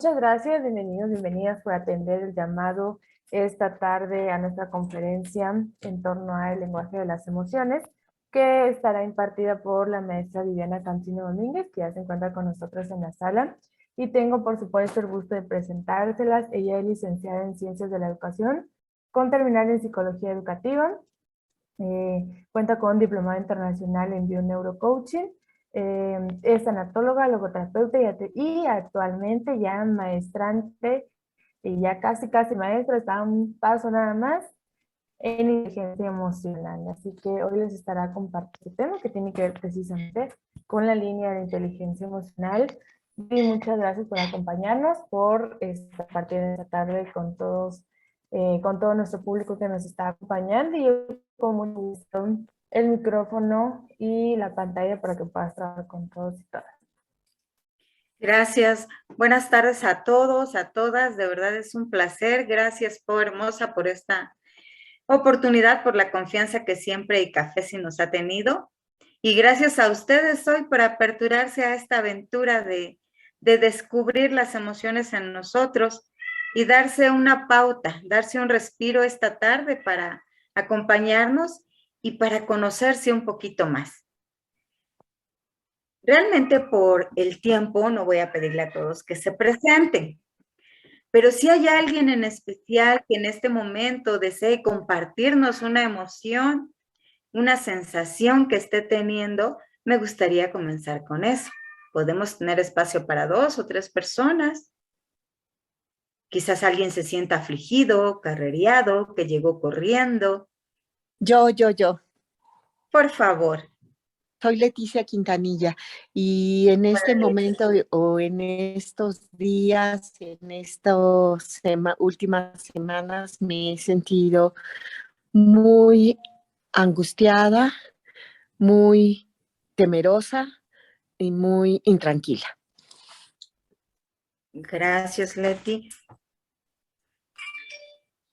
Muchas gracias, bienvenidos, bienvenidas por atender el llamado esta tarde a nuestra conferencia en torno al lenguaje de las emociones, que estará impartida por la maestra Viviana Cancino Domínguez, que ya se encuentra con nosotros en la sala. Y tengo, por supuesto, el gusto de presentárselas. Ella es licenciada en Ciencias de la Educación, con terminal en Psicología Educativa. Cuenta con diplomado internacional en Bioneurocoaching. Es tanatóloga, logoterapeuta y actualmente ya maestrante y ya casi maestra, está a un paso nada más en inteligencia emocional. Así que hoy les estará compartiendo este tema que tiene que ver precisamente con la línea de inteligencia emocional. Y muchas gracias por acompañarnos, por esta partida de esta tarde con todo nuestro público que nos está acompañando. Y yo con mucho gusto el micrófono y la pantalla para que puedas trabajar con todos y todas. Gracias. Buenas tardes a todos, a todas. De verdad es un placer. Gracias, Hermosa, por esta oportunidad, por la confianza que siempre y Café nos ha tenido. Y gracias a ustedes hoy por aperturarse a esta aventura de descubrir las emociones en nosotros y darse una pauta, darse un respiro esta tarde para acompañarnos y para conocerse un poquito más. Realmente por el tiempo no voy a pedirle a todos que se presenten, pero si hay alguien en especial que en este momento desee compartirnos una emoción, una sensación que esté teniendo, me gustaría comenzar con eso. Podemos tener espacio para 2 o 3 personas. Quizás alguien se sienta afligido, carrereado, que llegó corriendo. Yo. Por favor. Soy Leticia Quintanilla y en este momento o en estos días, en estas últimas semanas me he sentido muy angustiada, muy temerosa y muy intranquila. Gracias, Leti.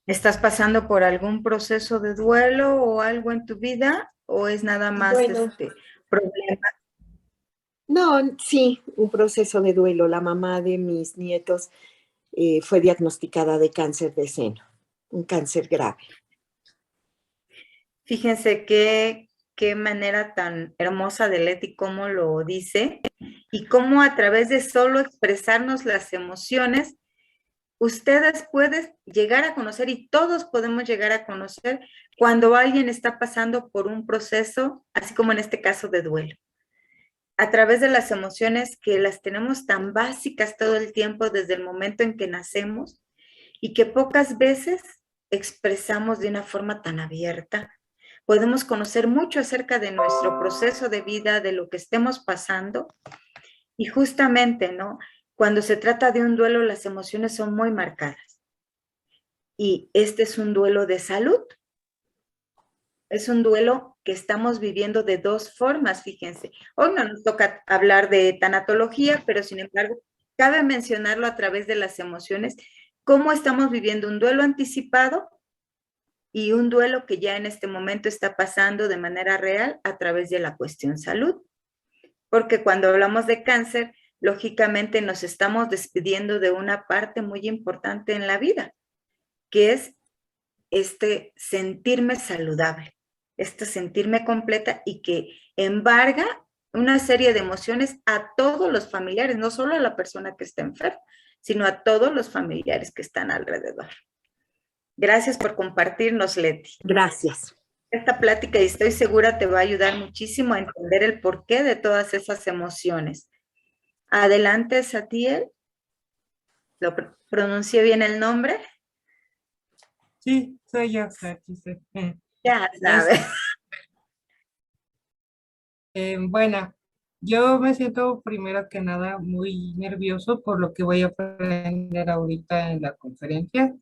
¿Estás pasando por algún proceso de duelo o algo en tu vida? ¿O es nada más problema? No, sí, un proceso de duelo. La mamá de mis nietos fue diagnosticada de cáncer de seno, un cáncer grave. Fíjense qué manera tan hermosa de Leti, cómo lo dice, y cómo a través de solo expresarnos las emociones, ustedes pueden llegar a conocer y todos podemos llegar a conocer cuando alguien está pasando por un proceso, así como en este caso de duelo. A través de las emociones que las tenemos tan básicas todo el tiempo desde el momento en que nacemos y que pocas veces expresamos de una forma tan abierta. Podemos conocer mucho acerca de nuestro proceso de vida, de lo que estemos pasando. Y justamente, ¿no? Cuando se trata de un duelo, las emociones son muy marcadas. Y este es un duelo de salud. Es un duelo que estamos viviendo de 2 formas, fíjense. Hoy no nos toca hablar de tanatología, pero sin embargo, cabe mencionarlo a través de las emociones, cómo estamos viviendo un duelo anticipado y un duelo que ya en este momento está pasando de manera real a través de la cuestión salud. Porque cuando hablamos de cáncer, lógicamente nos estamos despidiendo de una parte muy importante en la vida, que es sentirme saludable, sentirme completa y que embarga una serie de emociones a todos los familiares, no solo a la persona que está enferma, sino a todos los familiares que están alrededor. Gracias por compartirnos, Leti. Gracias. Esta plática, y estoy segura, te va a ayudar muchísimo a entender el porqué de todas esas emociones. Adelante, Satiel. ¿Lo pronuncié bien el nombre? Sí, soy yo, Ya sabes. Bueno, yo me siento primero que nada muy nervioso por lo que voy a aprender ahorita en la conferencia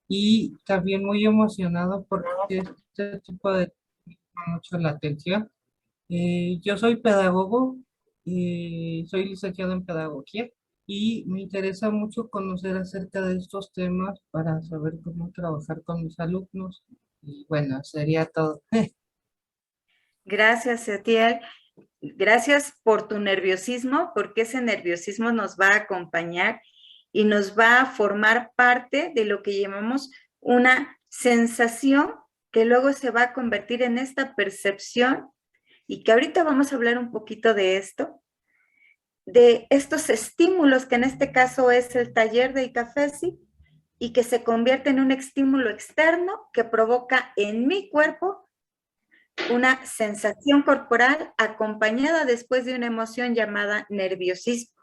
y también muy emocionado porque este tipo de llama mucho la atención. Yo soy pedagogo, soy licenciado en pedagogía y me interesa mucho conocer acerca de estos temas para saber cómo trabajar con mis alumnos. Y bueno, sería todo. Gracias, Satiel. Gracias por tu nerviosismo, porque ese nerviosismo nos va a acompañar y nos va a formar parte de lo que llamamos una sensación que luego se va a convertir en esta percepción y que ahorita vamos a hablar un poquito de esto, de estos estímulos que en este caso es el taller de ICAFESI y que se convierte en un estímulo externo que provoca en mi cuerpo una sensación corporal acompañada después de una emoción llamada nerviosismo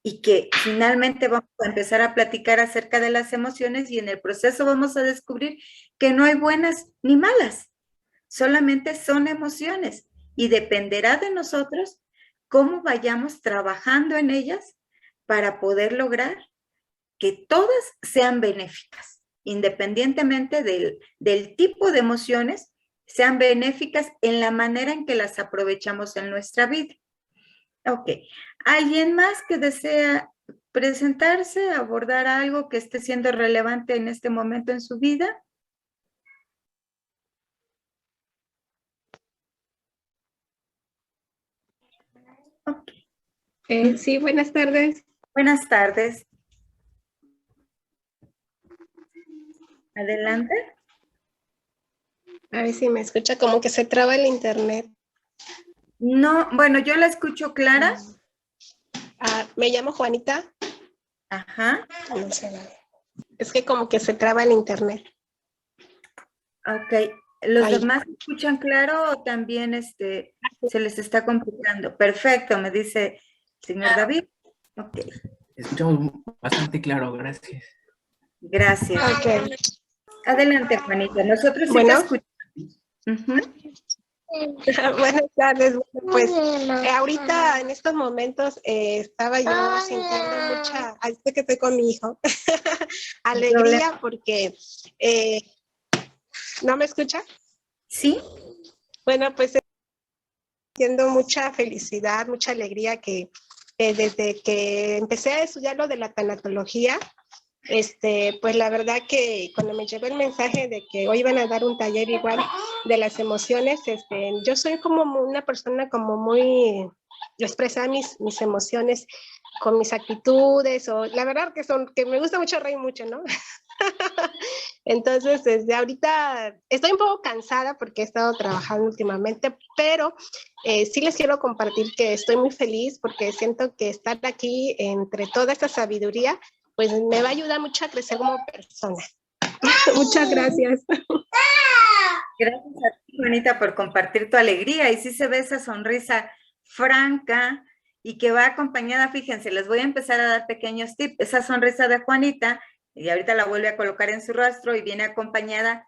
y que finalmente vamos a empezar a platicar acerca de las emociones y en el proceso vamos a descubrir que no hay buenas ni malas, solamente son emociones y dependerá de nosotros cómo vayamos trabajando en ellas para poder lograr que todas sean benéficas, independientemente del tipo de emociones, sean benéficas en la manera en que las aprovechamos en nuestra vida. Ok, ¿alguien más que desea presentarse, abordar algo que esté siendo relevante en este momento en su vida? Okay. Sí, buenas tardes. Buenas tardes. Adelante. A ver si me escucha, como que se traba el internet. No, bueno, yo la escucho clara. Me llamo Juanita. Ajá. No sé. Es que como que se traba el internet. Ok. ¿Los Ahí. demás escuchan claro o también se les está complicando? Perfecto, me dice el señor David. Ok. Escuchamos bastante claro, gracias. Gracias. Ok. Adelante, Juanita. Nosotros sí Bueno. te escuchamos. Uh-huh. Buenas tardes. Pues ahorita en estos momentos estaba yo sintiendo mucha, estoy que estoy con mi hijo, alegría porque, ¿no me escucha? Sí. Bueno, pues sintiendo mucha felicidad, mucha alegría que desde que empecé a estudiar lo de la tanatología, pues la verdad que cuando me llegó el mensaje de que hoy iban a dar un taller igual de las emociones, yo soy como una persona como muy expresar mis emociones con mis actitudes, o la verdad que me gusta mucho reír mucho, ¿no? Entonces, desde ahorita estoy un poco cansada porque he estado trabajando últimamente, pero sí les quiero compartir que estoy muy feliz porque siento que estar aquí entre toda esta sabiduría, pues me va a ayudar mucho a crecer como persona. Muchas gracias. Gracias a ti, Juanita, por compartir tu alegría. Y sí se ve esa sonrisa franca y que va acompañada, fíjense, les voy a empezar a dar pequeños tips. Esa sonrisa de Juanita, y ahorita la vuelve a colocar en su rostro y viene acompañada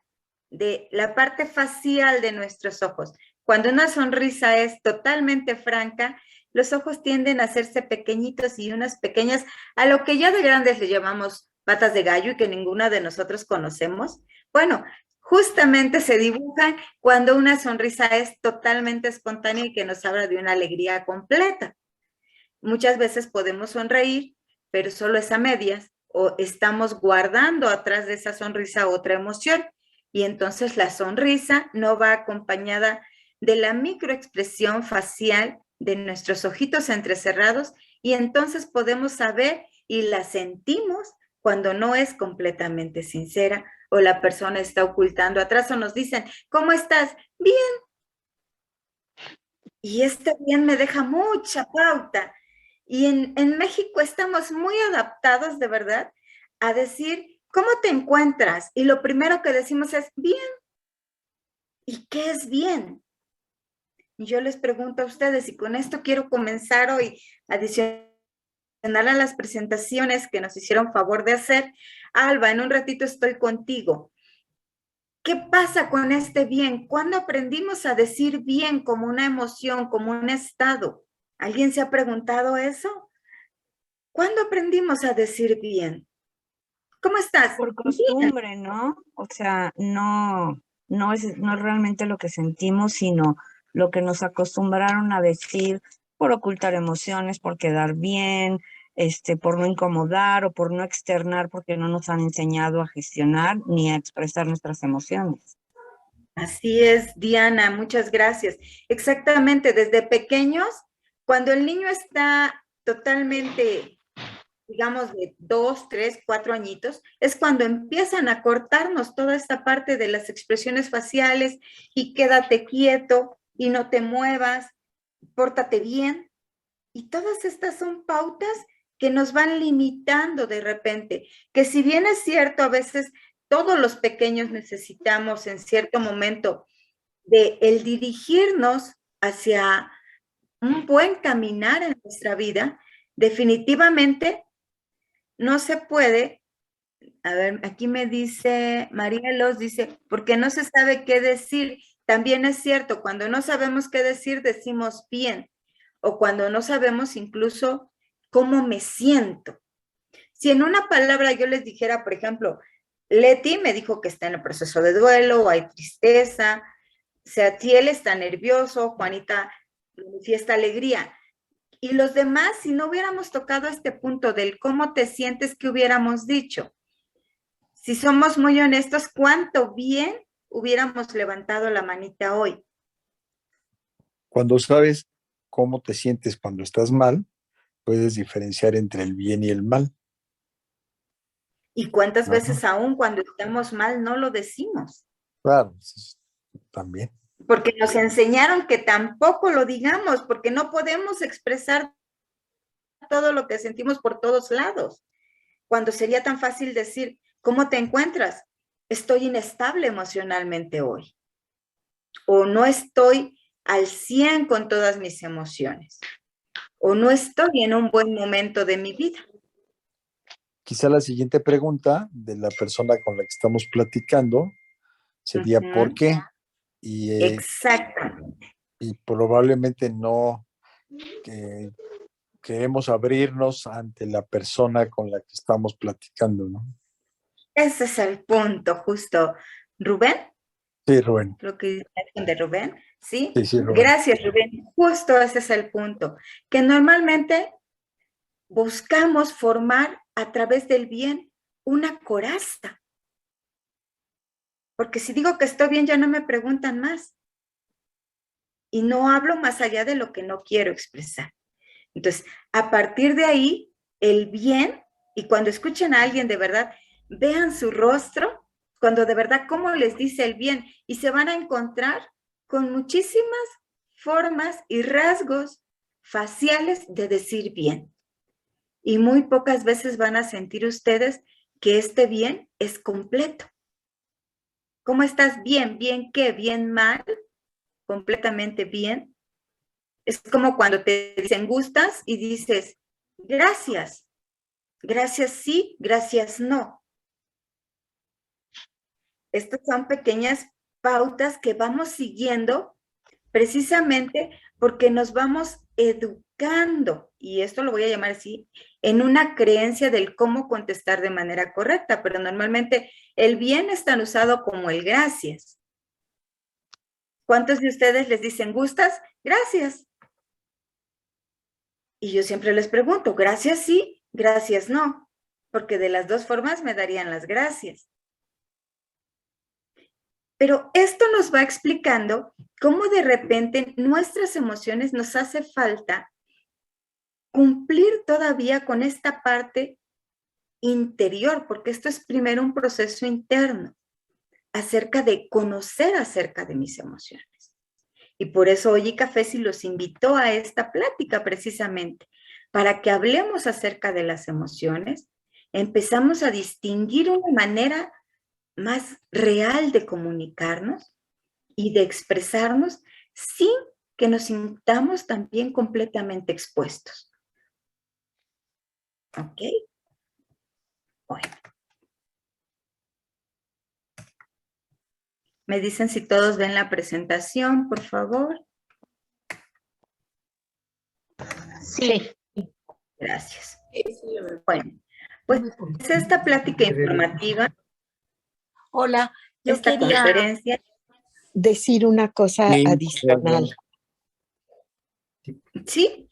de la parte facial de nuestros ojos. Cuando una sonrisa es totalmente franca, los ojos tienden a hacerse pequeñitos y unas pequeñas, a lo que ya de grandes le llamamos patas de gallo y que ninguna de nosotros conocemos. Bueno, justamente se dibujan cuando una sonrisa es totalmente espontánea y que nos habla de una alegría completa. Muchas veces podemos sonreír, pero solo es a medias, o estamos guardando atrás de esa sonrisa otra emoción, y entonces la sonrisa no va acompañada de la microexpresión facial de nuestros ojitos entrecerrados, y entonces podemos saber y la sentimos cuando no es completamente sincera, o la persona está ocultando atrás, o nos dicen, ¿cómo estás? Bien. Y bien me deja mucha pauta. Y en México estamos muy adaptados, de verdad, a decir, ¿cómo te encuentras? Y lo primero que decimos es, bien. ¿Y qué es bien? Y yo les pregunto a ustedes, y con esto quiero comenzar hoy, adicional a las presentaciones que nos hicieron favor de hacer. Alba, en un ratito estoy contigo. ¿Qué pasa con este bien? ¿Cuándo aprendimos a decir bien como una emoción, como un estado? ¿Alguien se ha preguntado eso? ¿Cuándo aprendimos a decir bien? ¿Cómo estás? Por costumbre, ¿no? O sea, no es realmente lo que sentimos, sino lo que nos acostumbraron a decir por ocultar emociones, por quedar bien, por no incomodar o por no externar, porque no nos han enseñado a gestionar ni a expresar nuestras emociones. Así es, Diana, muchas gracias. Exactamente, desde pequeños, cuando el niño está totalmente digamos de 2, 3, 4 añitos, es cuando empiezan a cortarnos toda esta parte de las expresiones faciales y quédate quieto y no te muevas, pórtate bien. Y todas estas son pautas que nos van limitando de repente, que si bien es cierto, a veces todos los pequeños necesitamos en cierto momento de el dirigirnos hacia un buen caminar en nuestra vida, definitivamente no se puede. A ver, aquí me dice, María Los dice, porque no se sabe qué decir. También es cierto, cuando no sabemos qué decir, decimos bien, o cuando no sabemos incluso cómo me siento. Si en una palabra yo les dijera, por ejemplo, Leti me dijo que está en el proceso de duelo, o hay tristeza, Seatiel está nervioso, Juanita manifiesta alegría. Y los demás, si no hubiéramos tocado este punto del cómo te sientes, ¿qué hubiéramos dicho? Si somos muy honestos, ¿cuánto bien hubiéramos levantado la manita hoy? Cuando sabes cómo te sientes cuando estás mal, puedes diferenciar entre el bien y el mal. ¿Y cuántas Ajá. veces aún cuando estamos mal no lo decimos? Claro, también. Porque nos enseñaron que tampoco lo digamos, porque no podemos expresar todo lo que sentimos por todos lados. Cuando sería tan fácil decir, ¿cómo te encuentras? Estoy inestable emocionalmente hoy. O no estoy al 100 con todas mis emociones. O no estoy en un buen momento de mi vida. Quizá la siguiente pregunta de la persona con la que estamos platicando sería ¿por qué? Y, exactamente. Y probablemente no queremos abrirnos ante la persona con la que estamos platicando, ¿no? Ese es el punto, justo. ¿Rubén? Sí, Rubén. Lo que dice de Rubén, ¿sí? Sí, Rubén. Gracias, Rubén. Justo ese es el punto. Que normalmente buscamos formar a través del bien una coraza. Porque si digo que estoy bien, ya no me preguntan más. Y no hablo más allá de lo que no quiero expresar. Entonces, a partir de ahí, el bien, y cuando escuchen a alguien de verdad, vean su rostro, cuando de verdad cómo les dice el bien, y se van a encontrar con muchísimas formas y rasgos faciales de decir bien. Y muy pocas veces van a sentir ustedes que este bien es completo. ¿Cómo estás? Bien, bien, ¿qué? Bien, mal, completamente bien. Es como cuando te dicen gustas y dices, gracias. Gracias sí, gracias no. Estas son pequeñas pautas que vamos siguiendo precisamente porque nos vamos educando, y esto lo voy a llamar así, en una creencia del cómo contestar de manera correcta, pero normalmente el bien es tan usado como el gracias. ¿Cuántos de ustedes les dicen gustas? Gracias. Y yo siempre les pregunto, gracias sí, gracias no, porque de las dos formas me darían las gracias. Pero esto nos va explicando cómo de repente nuestras emociones nos hace falta cumplir todavía con esta parte interior, porque esto es primero un proceso interno, acerca de conocer acerca de mis emociones. Y por eso hoy Café los invitó a esta plática precisamente, para que hablemos acerca de las emociones, empezamos a distinguir una manera más real de comunicarnos y de expresarnos sin que nos sintamos también completamente expuestos. ¿Ok? Bueno. Me dicen si todos ven la presentación, por favor. Sí. Gracias. Bueno, pues esta plática informativa. Hola, yo esta quería conferencia. decir una cosa adicional. Sí.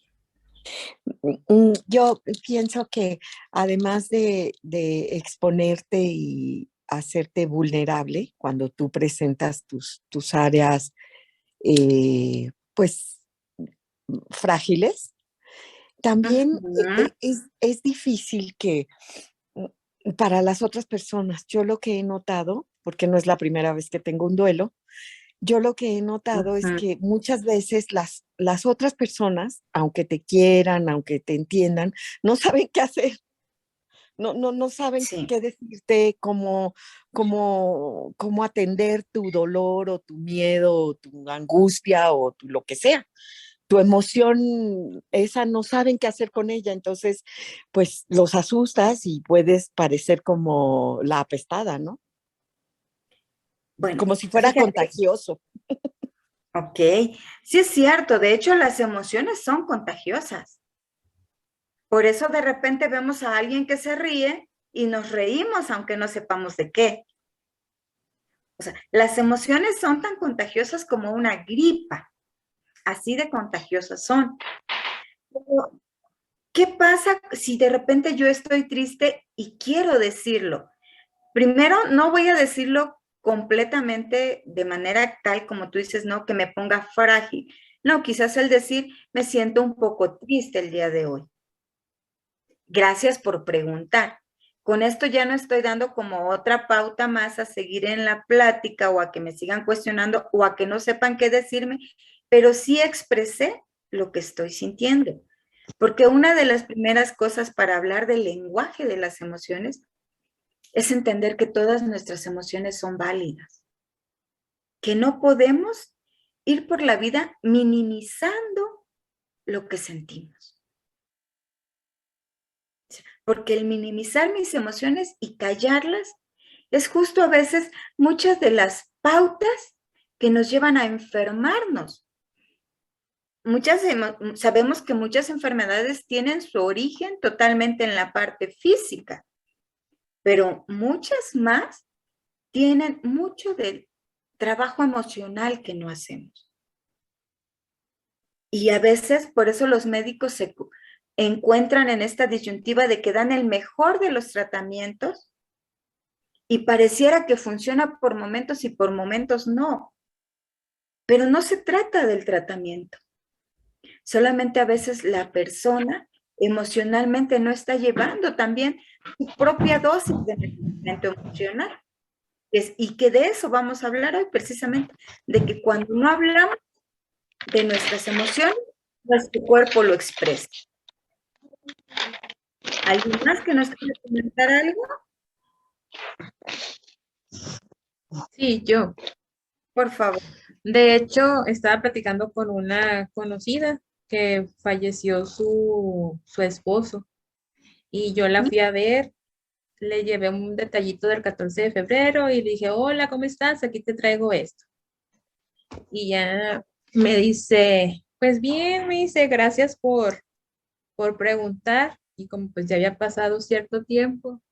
Yo pienso que además de exponerte y hacerte vulnerable cuando tú presentas tus áreas, pues, frágiles, También Ujú. es difícil que para las otras personas, yo lo que he notado, porque no es la primera vez que tengo un duelo, yo lo que he notado es Ujú. que muchas veces las otras personas, aunque te quieran, aunque te entiendan, no saben qué hacer, no saben Sí, qué decirte, cómo atender tu dolor o tu miedo o tu angustia o lo que sea. Tu emoción, esa no saben qué hacer con ella, entonces pues los asustas y puedes parecer como la apestada, ¿no? bueno, Como si fuera fíjate, contagioso. ok, sí es cierto, de hecho las emociones son contagiosas. Por eso de repente vemos a alguien que se ríe y nos reímos aunque no sepamos de qué. O sea, las emociones son tan contagiosas como una gripa, así de contagiosas son. Pero, ¿qué pasa si de repente yo estoy triste y quiero decirlo? Primero, no voy a decirlo completamente de manera tal como tú dices, no, que me ponga frágil. No, quizás el decir, me siento un poco triste el día de hoy. Gracias por preguntar. Con esto ya no estoy dando como otra pauta más a seguir en la plática o a que me sigan cuestionando o a que no sepan qué decirme, pero sí expresé lo que estoy sintiendo. Porque una de las primeras cosas para hablar del lenguaje de las emociones es entender que todas nuestras emociones son válidas, que no podemos ir por la vida minimizando lo que sentimos. Porque el minimizar mis emociones y callarlas es justo a veces muchas de las pautas que nos llevan a enfermarnos. Sabemos que muchas enfermedades tienen su origen totalmente en la parte física, pero muchas más tienen mucho del trabajo emocional que no hacemos. Y a veces por eso los médicos se encuentran en esta disyuntiva de que dan el mejor de los tratamientos y pareciera que funciona por momentos y por momentos no. Pero no se trata del tratamiento. Solamente a veces la persona emocionalmente no está llevando también su propia dosis de medicamento emocional. Y que de eso vamos a hablar hoy precisamente, de que cuando no hablamos de nuestras emociones, nuestro cuerpo lo expresa. ¿Alguien más que nos quiera comentar algo? Sí, yo. Por favor. De hecho, estaba platicando con una conocida que falleció su esposo y yo la fui a ver, le llevé un detallito del 14 de febrero y le dije, hola, ¿cómo estás? Aquí te traigo esto. Y ya me dice, pues bien, me dice, gracias por preguntar. Y como pues ya había pasado cierto tiempo,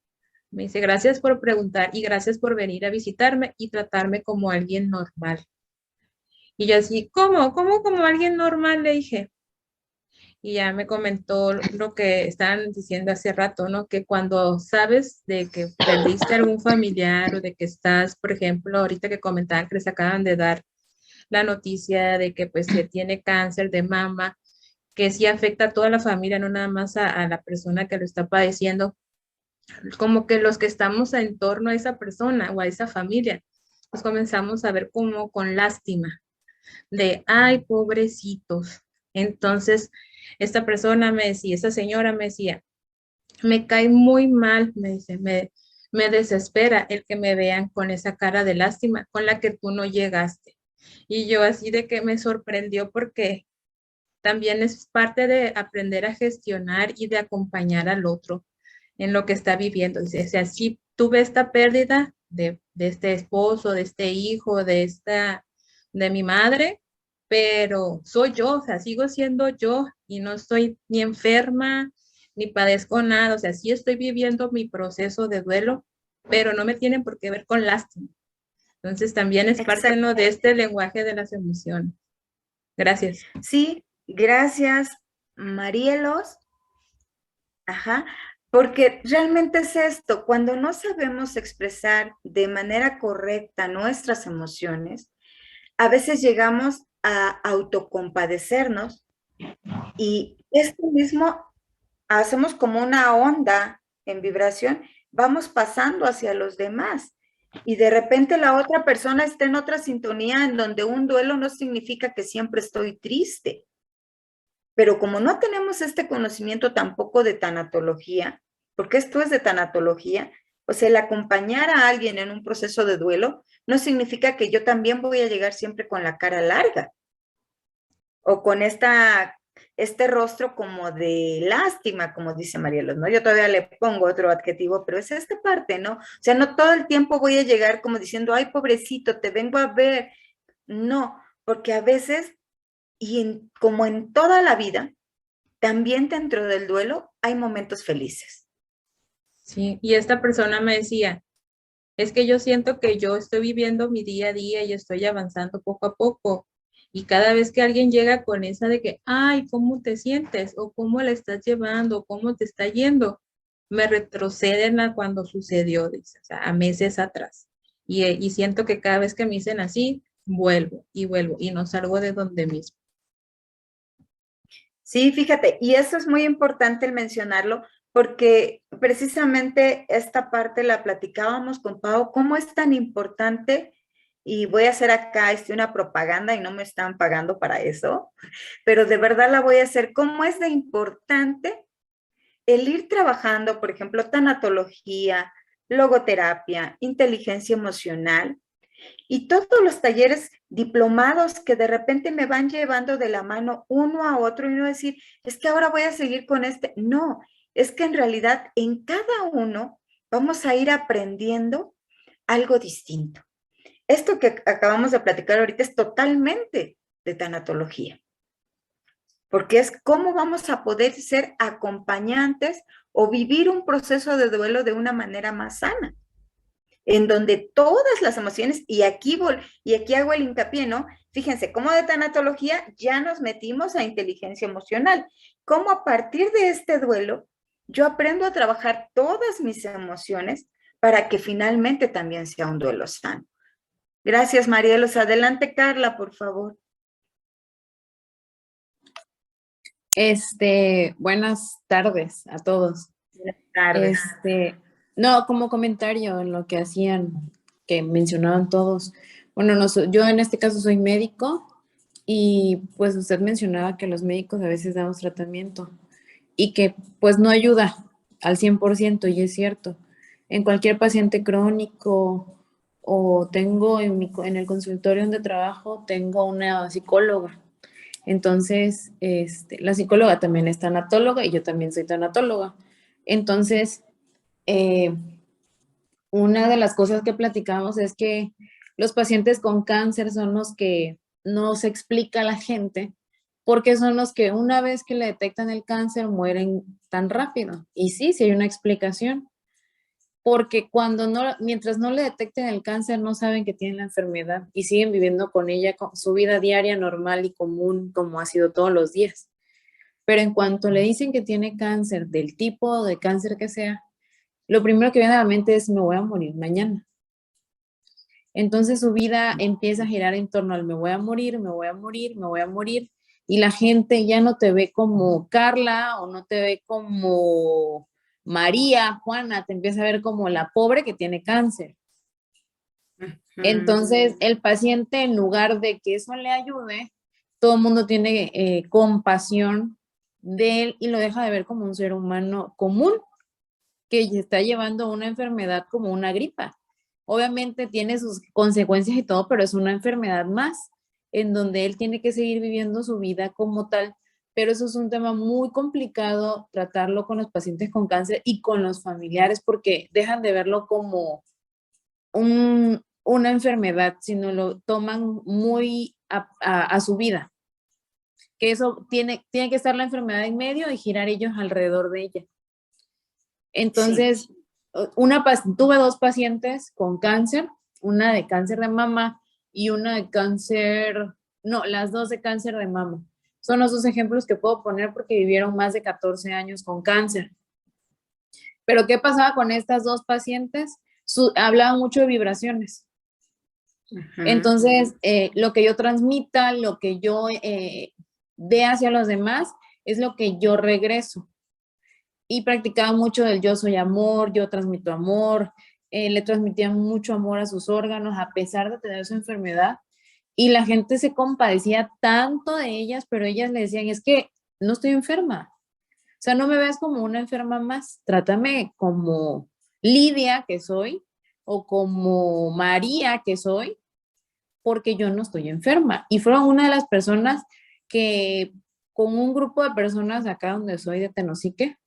me dice, gracias por preguntar y gracias por venir a visitarme y tratarme como alguien normal. Y yo así, ¿cómo? ¿Cómo como alguien normal? Le dije. Y ya me comentó lo que estaban diciendo hace rato, ¿no? Que cuando sabes de que perdiste algún familiar o de que estás, por ejemplo, ahorita que comentaban que les acaban de dar la noticia de que pues que tiene cáncer de mama, que sí afecta a toda la familia, no nada más a la persona que lo está padeciendo, como que los que estamos en torno a esa persona o a esa familia, pues comenzamos a ver como con lástima de, ay, pobrecitos. Entonces, esta persona me decía, esta señora me decía, me cae muy mal, me dice, me desespera el que me vean con esa cara de lástima con la que tú no llegaste. Y yo así de que me sorprendió porque también es parte de aprender a gestionar y de acompañar al otro en lo que está viviendo. Dice, o sea, sí tuve esta pérdida de este esposo, de este hijo, de mi madre, pero soy yo, o sea, sigo siendo yo y no estoy ni enferma ni padezco nada, o sea, sí estoy viviendo mi proceso de duelo, pero no me tienen por qué ver con lástima. Entonces también es parte, ¿no?, de este lenguaje de las emociones. Gracias. Sí, gracias, Marielos. Ajá, porque realmente es esto, cuando no sabemos expresar de manera correcta nuestras emociones, a veces llegamos a autocompadecernos y esto mismo hacemos como una onda en vibración, vamos pasando hacia los demás. Y de repente la otra persona está en otra sintonía en donde un duelo no significa que siempre estoy triste. Pero como no tenemos este conocimiento tampoco de tanatología, porque esto es de tanatología, o sea, el acompañar a alguien en un proceso de duelo no significa que yo también voy a llegar siempre con la cara larga o con este rostro como de lástima, como dice Marielos, ¿no? Yo todavía le pongo otro adjetivo, pero es esta parte, ¿no? O sea, no todo el tiempo voy a llegar como diciendo, ay, pobrecito, te vengo a ver. No, porque a veces, como en toda la vida, también dentro del duelo hay momentos felices. Sí, y esta persona me decía, es que yo siento que yo estoy viviendo mi día a día y estoy avanzando poco a poco. Y cada vez que alguien llega con esa de que, ay, ¿cómo te sientes? O ¿cómo la estás llevando? ¿Cómo te está yendo? Me retroceden a cuando sucedió, dice, o sea, a meses atrás. Y siento que cada vez que me dicen así, vuelvo y no salgo de donde mismo. Sí, fíjate, y eso es muy importante el mencionarlo, porque precisamente esta parte la platicábamos con Pau, cómo es tan importante, y voy a hacer acá una propaganda y no me están pagando para eso, pero de verdad la voy a hacer, cómo es de importante el ir trabajando, por ejemplo, tanatología, logoterapia, inteligencia emocional, y todos los talleres diplomados que de repente me van llevando de la mano uno a otro y no decir, es que ahora voy a seguir con este. No, es que en realidad en cada uno vamos a ir aprendiendo algo distinto. Esto que acabamos de platicar ahorita es totalmente de tanatología, porque es cómo vamos a poder ser acompañantes o vivir un proceso de duelo de una manera más sana, en donde todas las emociones, y aquí hago el hincapié, ¿no? Fíjense, cómo de tanatología ya nos metimos a inteligencia emocional, cómo a partir de este duelo yo aprendo a trabajar todas mis emociones para que finalmente también sea un duelo sano. Gracias, Marielos. Adelante, Carla, por favor. Buenas tardes a todos. Buenas tardes. No, como comentario en lo que hacían, que mencionaban todos. Bueno, yo en este caso soy médico y pues usted mencionaba que los médicos a veces damos tratamiento y que pues no ayuda al 100% y es cierto. En cualquier paciente crónico o tengo en el consultorio donde trabajo, tengo una psicóloga. Entonces, la psicóloga también es tanatóloga y yo también soy tanatóloga. Entonces, una de las cosas que platicamos es que los pacientes con cáncer son los que no se explica a la gente porque son los que una vez que le detectan el cáncer mueren tan rápido. Y sí hay una explicación. Porque mientras no le detecten el cáncer, no saben que tienen la enfermedad y siguen viviendo con ella su vida diaria normal y común como ha sido todos los días. Pero en cuanto le dicen que tiene cáncer, del tipo de cáncer que sea, lo primero que viene a la mente es me voy a morir mañana. Entonces su vida empieza a girar en torno al me voy a morir, me voy a morir, me voy a morir. Y la gente ya no te ve como Carla o no te ve como María, Juana, te empieza a ver como la pobre que tiene cáncer. Entonces, el paciente, en lugar de que eso le ayude, todo el mundo tiene compasión de él y lo deja de ver como un ser humano común que está llevando una enfermedad como una gripa. Obviamente tiene sus consecuencias y todo, pero es una enfermedad más en donde él tiene que seguir viviendo su vida como tal. Pero eso es un tema muy complicado tratarlo con los pacientes con cáncer y con los familiares porque dejan de verlo como una enfermedad, sino lo toman muy a su vida. Que eso tiene que estar la enfermedad en medio y girar ellos alrededor de ella. Entonces, sí. Tuve 2 pacientes con cáncer, una de cáncer de mama y una de cáncer, no, las 2 de cáncer de mama. Son los 2 ejemplos que puedo poner porque vivieron más de 14 años con cáncer. Pero ¿qué pasaba con estas 2 pacientes? Hablaban mucho de vibraciones. Entonces, lo que yo transmita, lo que yo dé hacia los demás, es lo que yo regreso. Y practicaba mucho del yo soy amor, yo transmito amor, le transmitía mucho amor a sus órganos a pesar de tener su enfermedad. Y la gente se compadecía tanto de ellas, pero ellas le decían, es que no estoy enferma. O sea, no me ves como una enferma más, trátame como Lidia que soy o como María que soy, porque yo no estoy enferma. Y fueron una de las personas que con un grupo de personas acá donde soy de Tenosique,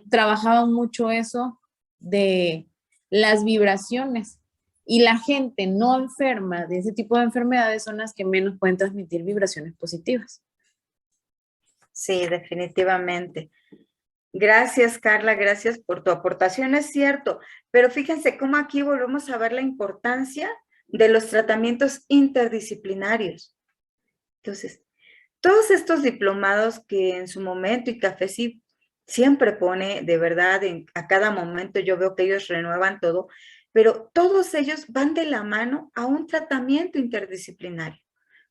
trabajaban mucho eso de las vibraciones. Y la gente no enferma de ese tipo de enfermedades son las que menos pueden transmitir vibraciones positivas. Sí, definitivamente. Gracias, Carla, gracias por tu aportación, es cierto, pero fíjense cómo aquí volvemos a ver la importancia de los tratamientos interdisciplinarios. Entonces, todos estos diplomados que en su momento y Cafecito siempre pone, de verdad, a cada momento yo veo que ellos renuevan todo, pero todos ellos van de la mano a un tratamiento interdisciplinario,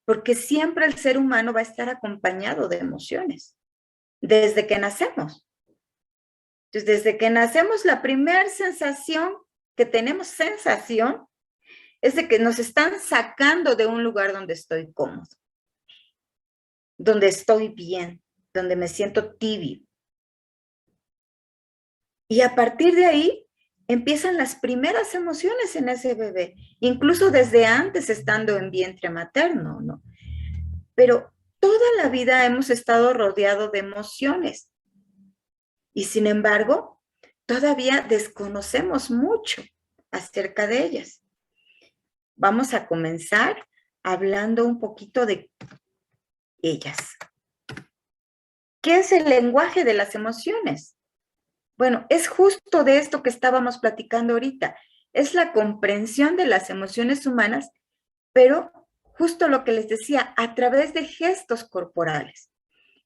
porque siempre el ser humano va a estar acompañado de emociones, desde que nacemos. Entonces, desde que nacemos, la primera sensación que tenemos, es de que nos están sacando de un lugar donde estoy cómodo, donde estoy bien, donde me siento tibio. Y a partir de ahí empiezan las primeras emociones en ese bebé, incluso desde antes estando en vientre materno, ¿no? Pero toda la vida hemos estado rodeados de emociones. Y sin embargo, todavía desconocemos mucho acerca de ellas. Vamos a comenzar hablando un poquito de ellas. ¿Qué es el lenguaje de las emociones? Bueno, es justo de esto que estábamos platicando ahorita. Es la comprensión de las emociones humanas, pero justo lo que les decía, a través de gestos corporales.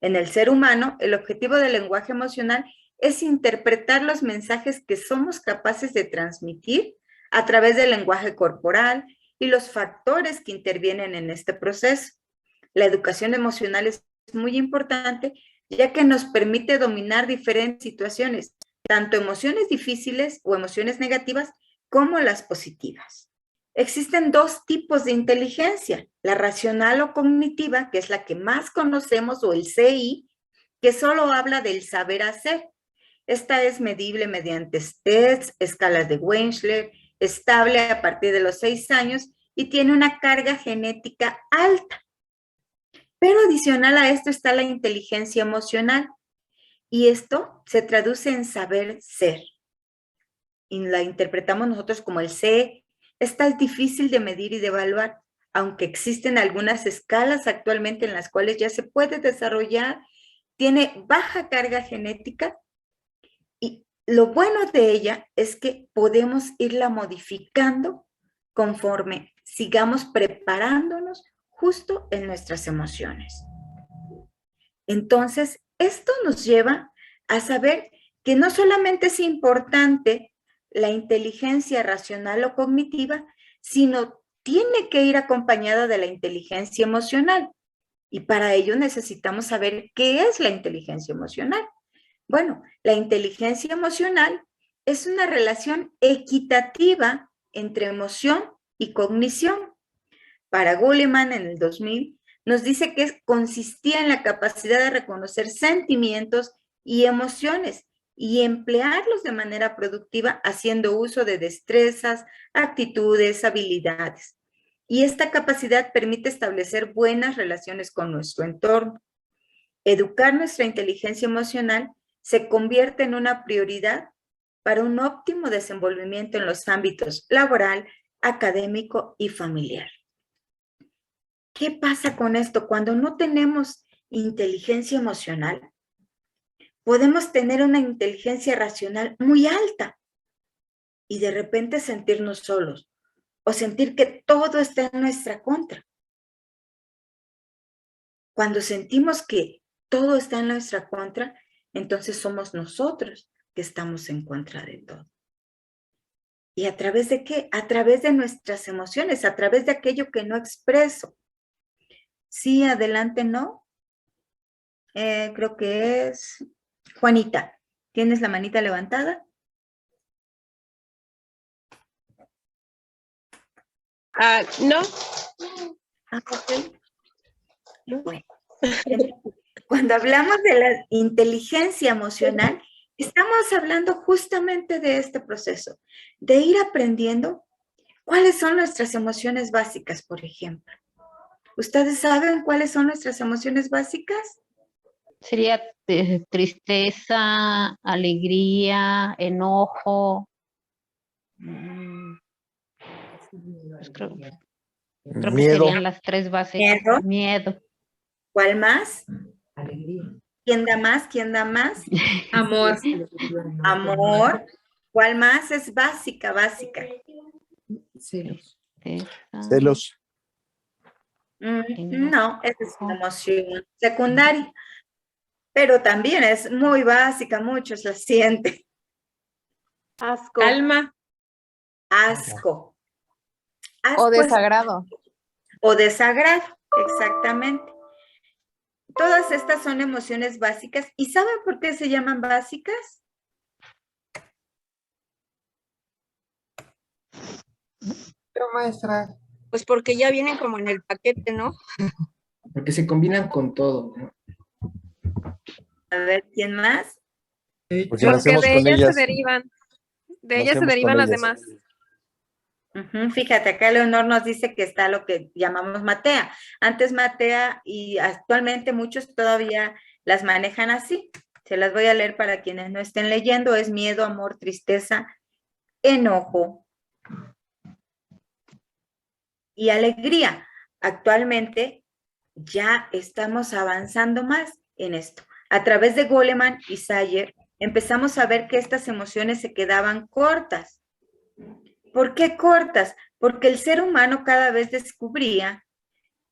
En el ser humano, el objetivo del lenguaje emocional es interpretar los mensajes que somos capaces de transmitir a través del lenguaje corporal y los factores que intervienen en este proceso. La educación emocional es muy importante, ya que nos permite dominar diferentes situaciones, tanto emociones difíciles o emociones negativas como las positivas. Existen dos tipos de inteligencia, la racional o cognitiva, que es la que más conocemos, o el CI, que solo habla del saber hacer. Esta es medible mediante tests, escalas de Wechsler, estable a partir de los 6 años y tiene una carga genética alta. Pero adicional a esto está la inteligencia emocional, y esto se traduce en saber ser. Y la interpretamos nosotros como el C. Esta es difícil de medir y de evaluar, aunque existen algunas escalas actualmente en las cuales ya se puede desarrollar, tiene baja carga genética, y lo bueno de ella es que podemos irla modificando conforme sigamos preparándonos justo en nuestras emociones. Entonces, esto nos lleva a saber que no solamente es importante la inteligencia racional o cognitiva, sino tiene que ir acompañada de la inteligencia emocional. Y para ello necesitamos saber qué es la inteligencia emocional. Bueno, la inteligencia emocional es una relación equitativa entre emoción y cognición. Para Goleman, en el 2000, nos dice que consistía en la capacidad de reconocer sentimientos y emociones y emplearlos de manera productiva haciendo uso de destrezas, actitudes, habilidades. Y esta capacidad permite establecer buenas relaciones con nuestro entorno. Educar nuestra inteligencia emocional se convierte en una prioridad para un óptimo desenvolvimiento en los ámbitos laboral, académico y familiar. ¿Qué pasa con esto? Cuando no tenemos inteligencia emocional, podemos tener una inteligencia racional muy alta y de repente sentirnos solos o sentir que todo está en nuestra contra. Cuando sentimos que todo está en nuestra contra, entonces somos nosotros que estamos en contra de todo. ¿Y a través de qué? A través de nuestras emociones, a través de aquello que no expreso. Sí, adelante, no. Creo que es Juanita. ¿Tienes la manita levantada? No. Ok. Bueno. Cuando hablamos de la inteligencia emocional, estamos hablando justamente de este proceso, de ir aprendiendo cuáles son nuestras emociones básicas, por ejemplo. ¿Ustedes saben cuáles son nuestras emociones básicas? Sería tristeza, alegría, enojo. Pues creo que Miedo. serían las tres básicas. Miedo. ¿Cuál más? ¿Quién da más? ¿Quién da más? Amor. Amor. ¿Cuál más es básica, básica? Celos. Celos. No, esa es una emoción secundaria. Pero también es muy básica, muchos la sienten. Asco. Calma. Asco. O desagrado. O desagrado, exactamente. Todas estas son emociones básicas. ¿Y saben por qué se llaman básicas? Pero maestra. Pues porque ya vienen como en el paquete, ¿no? Porque se combinan con todo, ¿no? A ver, ¿quién más? Porque Porque nacemos de con ellas ellas. se derivan. De ellas se Nacemos derivan con las ellas. demás. Fíjate, acá Leonor nos dice que está lo que llamamos matea. Antes matea y actualmente muchos todavía las manejan así. Se las voy a leer para quienes no estén leyendo. Es miedo, amor, tristeza, enojo y alegría. Actualmente ya estamos avanzando más en esto. A través de Goleman y Sayer empezamos a ver que estas emociones se quedaban cortas. ¿Por qué cortas? Porque el ser humano cada vez descubría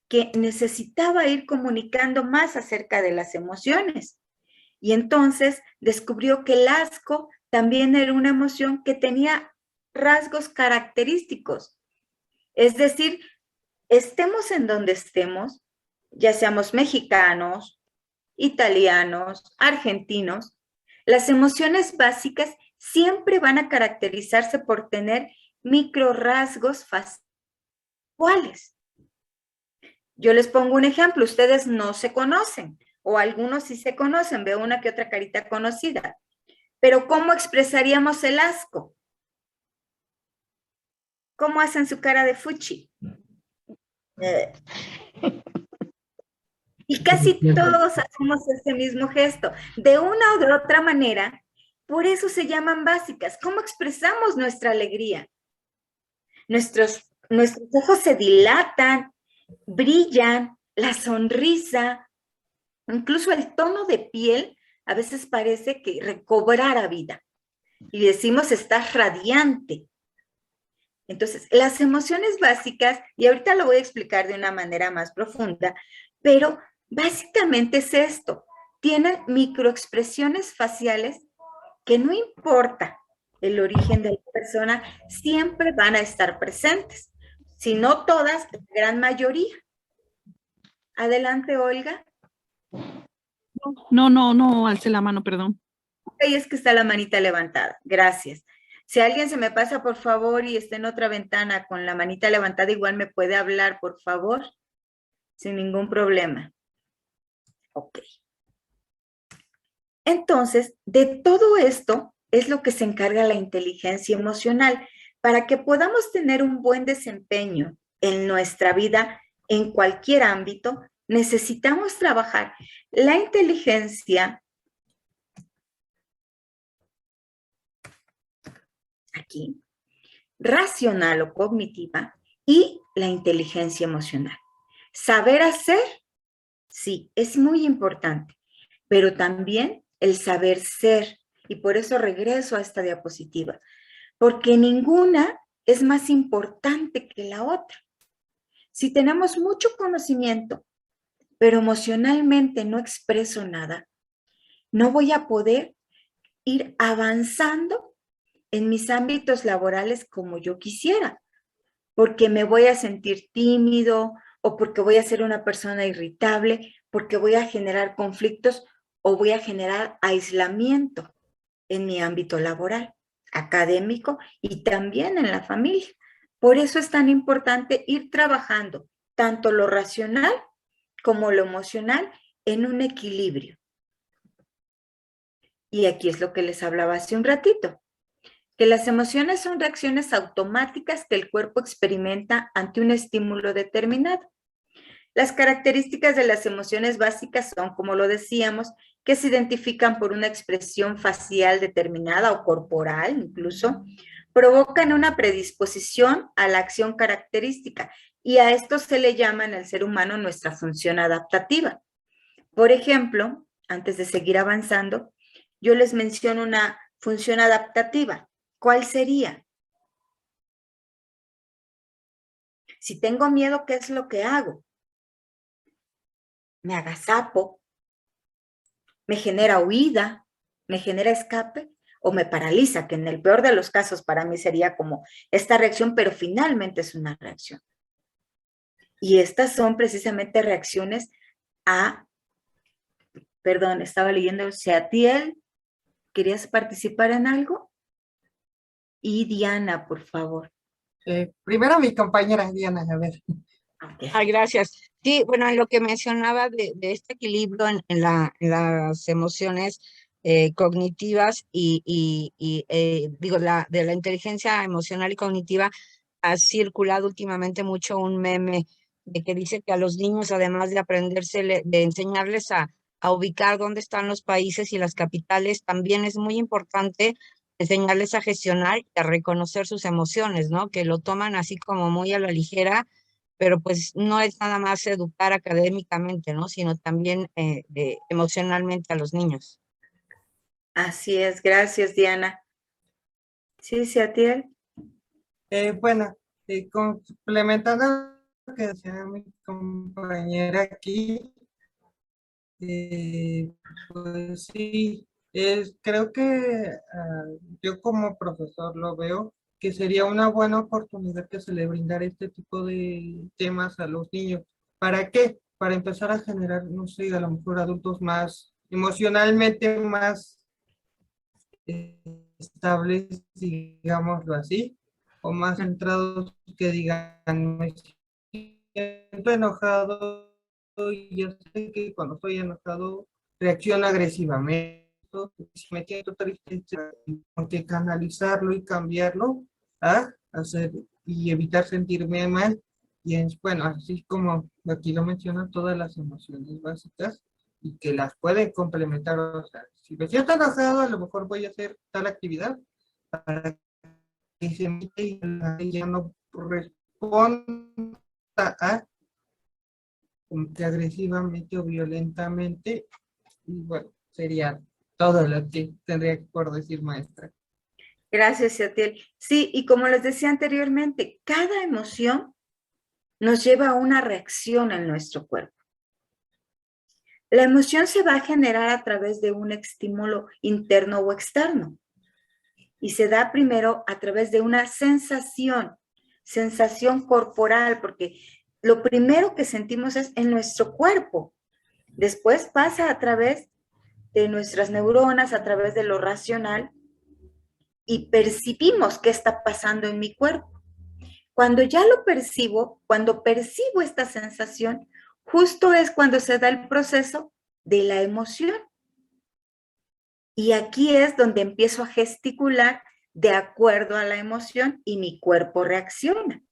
que necesitaba ir comunicando más acerca de las emociones. Y entonces descubrió que el asco también era una emoción que tenía rasgos característicos. Es decir, estemos en donde estemos, ya seamos mexicanos, italianos, argentinos, las emociones básicas siempre van a caracterizarse por tener microrrasgos faciales. Yo les pongo un ejemplo, ustedes no se conocen, o algunos sí se conocen, veo una que otra carita conocida, pero ¿cómo expresaríamos el asco? ¿Cómo hacen su cara de fuchi? Y casi todos hacemos ese mismo gesto, de una o de otra manera, por eso se llaman básicas. ¿Cómo expresamos nuestra alegría? Nuestros ojos se dilatan, brillan, la sonrisa, incluso el tono de piel a veces parece que recobrara vida. Y decimos, estás radiante. Entonces, las emociones básicas, y ahorita lo voy a explicar de una manera más profunda, pero básicamente es esto. Tienen microexpresiones faciales que no importa el origen de la persona, siempre van a estar presentes. Si no todas, la gran mayoría. Adelante, Olga. No, alcé la mano, perdón. Ok, es que está la manita levantada. Gracias. Si alguien se me pasa, por favor, y está en otra ventana con la manita levantada, igual me puede hablar, por favor, sin ningún problema. Ok. Entonces, de todo esto es lo que se encarga la inteligencia emocional, para que podamos tener un buen desempeño en nuestra vida, en cualquier ámbito, necesitamos trabajar la inteligencia aquí, racional o cognitiva, y la inteligencia emocional. Saber hacer, sí, es muy importante, pero también el saber ser, y por eso regreso a esta diapositiva, porque ninguna es más importante que la otra. Si tenemos mucho conocimiento, pero emocionalmente no expreso nada, no voy a poder ir avanzando en mis ámbitos laborales como yo quisiera, porque me voy a sentir tímido, o porque voy a ser una persona irritable, porque voy a generar conflictos o voy a generar aislamiento en mi ámbito laboral, académico y también en la familia. Por eso es tan importante ir trabajando tanto lo racional como lo emocional en un equilibrio. Y aquí es lo que les hablaba hace un ratito, que las emociones son reacciones automáticas que el cuerpo experimenta ante un estímulo determinado. Las características de las emociones básicas son, como lo decíamos, que se identifican por una expresión facial determinada o corporal incluso, provocan una predisposición a la acción característica y a esto se le llama en el ser humano nuestra función adaptativa. Por ejemplo, antes de seguir avanzando, yo les menciono una función adaptativa. ¿Cuál sería? Si tengo miedo, ¿qué es lo que hago? Me agazapo, me genera huida, me genera escape o me paraliza, que en el peor de los casos para mí sería como esta reacción, pero finalmente es una reacción. Y estas son precisamente reacciones a, perdón, estaba leyendo, Seatiel, ¿querías participar en algo? Y Diana, por favor. Primero mi compañera Diana, a ver. Ay, gracias. Sí, bueno, en lo que mencionaba de este equilibrio en las emociones cognitivas digo, de la inteligencia emocional y cognitiva, ha circulado últimamente mucho un meme de que dice que a los niños, además de de enseñarles a ubicar dónde están los países y las capitales, también es muy importante enseñarles a gestionar y a reconocer sus emociones, ¿no? Que lo toman así como muy a la ligera, pero pues no es nada más educar académicamente, ¿no? Sino también emocionalmente a los niños. Así es, gracias Diana. Sí, Seatiel. Bueno, complementando lo que decía mi compañera aquí, pues sí, creo que yo como profesor lo veo que sería una buena oportunidad que se le brindara este tipo de temas a los niños. ¿Para qué? Para empezar a generar, no sé, a lo mejor adultos más emocionalmente más estables, digámoslo así, o más centrados, que digan, me siento enojado y yo sé que cuando estoy enojado reacciono agresivamente. Si me siento triste, tengo que canalizarlo y cambiarlo a hacer y evitar sentirme mal. Y bueno, así como aquí lo mencionan, todas las emociones básicas y que las pueden complementar. O sea, si me siento enojado, a lo mejor voy a hacer tal actividad para que se me ya no responda a como que agresivamente o violentamente. Y bueno, sería todo lo que tendría por decir, maestra. Gracias, Seatiel. Sí, y como les decía anteriormente, cada emoción nos lleva a una reacción en nuestro cuerpo. La emoción se va a generar a través de un estímulo interno o externo. Y se da primero a través de una sensación corporal, porque lo primero que sentimos es en nuestro cuerpo. Después pasa a través de nuestras neuronas, a través de lo racional, y percibimos qué está pasando en mi cuerpo. Cuando ya lo percibo, cuando percibo esta sensación, justo es cuando se da el proceso de la emoción. Y aquí es donde empiezo a gesticular de acuerdo a la emoción y mi cuerpo reacciona.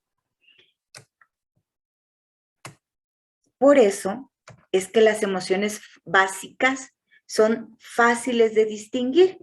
Por eso es que las emociones básicas son fáciles de distinguir.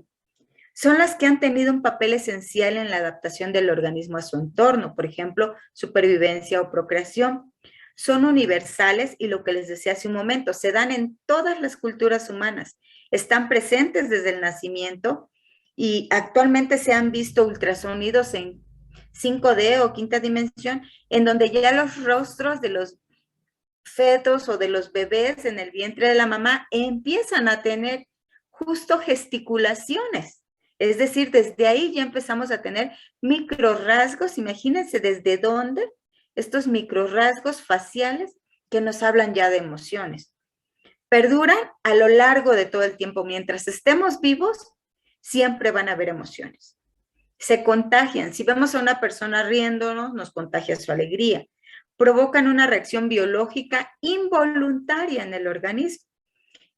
Son las que han tenido un papel esencial en la adaptación del organismo a su entorno, por ejemplo, supervivencia o procreación. Son universales y lo que les decía hace un momento, se dan en todas las culturas humanas, están presentes desde el nacimiento y actualmente se han visto ultrasonidos en 5D o quinta dimensión, en donde ya los rostros de los fetos o de los bebés en el vientre de la mamá empiezan a tener justo gesticulaciones. Es decir, desde ahí ya empezamos a tener micro rasgos, imagínense desde dónde, estos microrrasgos faciales que nos hablan ya de emociones. Perduran a lo largo de todo el tiempo. Mientras estemos vivos, siempre van a haber emociones. Se contagian. Si vemos a una persona riéndonos, nos contagia su alegría. Provocan una reacción biológica involuntaria en el organismo.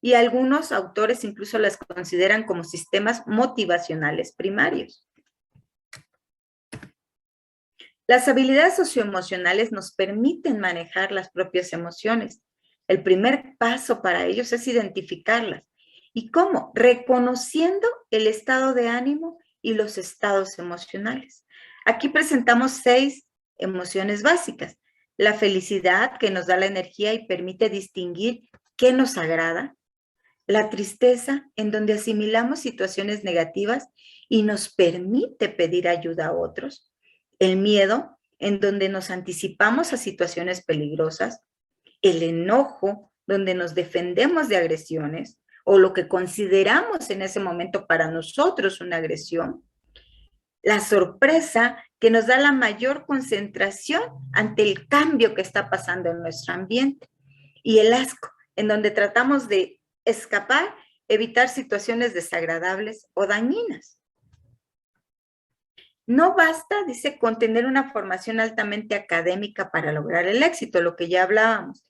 Y algunos autores incluso las consideran como sistemas motivacionales primarios. Las habilidades socioemocionales nos permiten manejar las propias emociones. El primer paso para ellos es identificarlas. ¿Y cómo? Reconociendo el estado de ánimo y los estados emocionales. Aquí presentamos 6 emociones básicas. La felicidad, que nos da la energía y permite distinguir qué nos agrada. La tristeza, en donde asimilamos situaciones negativas y nos permite pedir ayuda a otros. El miedo, en donde nos anticipamos a situaciones peligrosas. El enojo, donde nos defendemos de agresiones o lo que consideramos en ese momento para nosotros una agresión. La sorpresa, que nos da la mayor concentración ante el cambio que está pasando en nuestro ambiente. Y el asco, en donde tratamos de escapar, evitar situaciones desagradables o dañinas. No basta, dice, con tener una formación altamente académica para lograr el éxito, lo que ya hablábamos.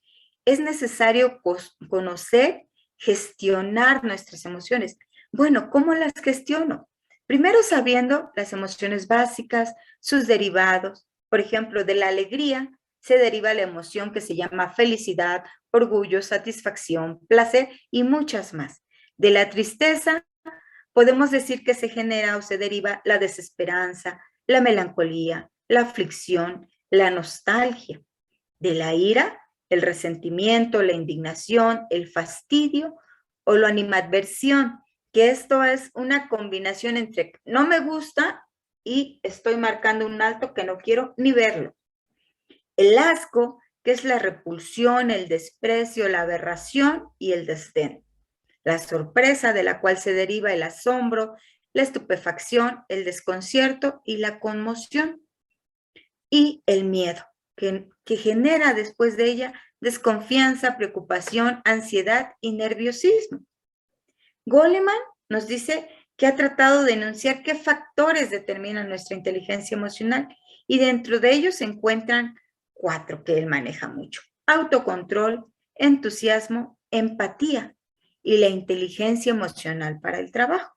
Es necesario conocer, gestionar nuestras emociones. Bueno, ¿cómo las gestiono? Primero sabiendo las emociones básicas, sus derivados. Por ejemplo, de la alegría se deriva la emoción que se llama felicidad, orgullo, satisfacción, placer y muchas más. De la tristeza podemos decir que se genera o se deriva la desesperanza, la melancolía, la aflicción, la nostalgia. De la ira, el resentimiento, la indignación, el fastidio o la animadversión, que esto es una combinación entre no me gusta y estoy marcando un alto que no quiero ni verlo. El asco, que es la repulsión, el desprecio, la aberración y el desdén. La sorpresa, de la cual se deriva el asombro, la estupefacción, el desconcierto y la conmoción. Y el miedo, que genera después de ella desconfianza, preocupación, ansiedad y nerviosismo. Goleman nos dice que ha tratado de enunciar qué factores determinan nuestra inteligencia emocional y dentro de ellos se encuentran 4 que él maneja mucho: autocontrol, entusiasmo, empatía y la inteligencia emocional para el trabajo.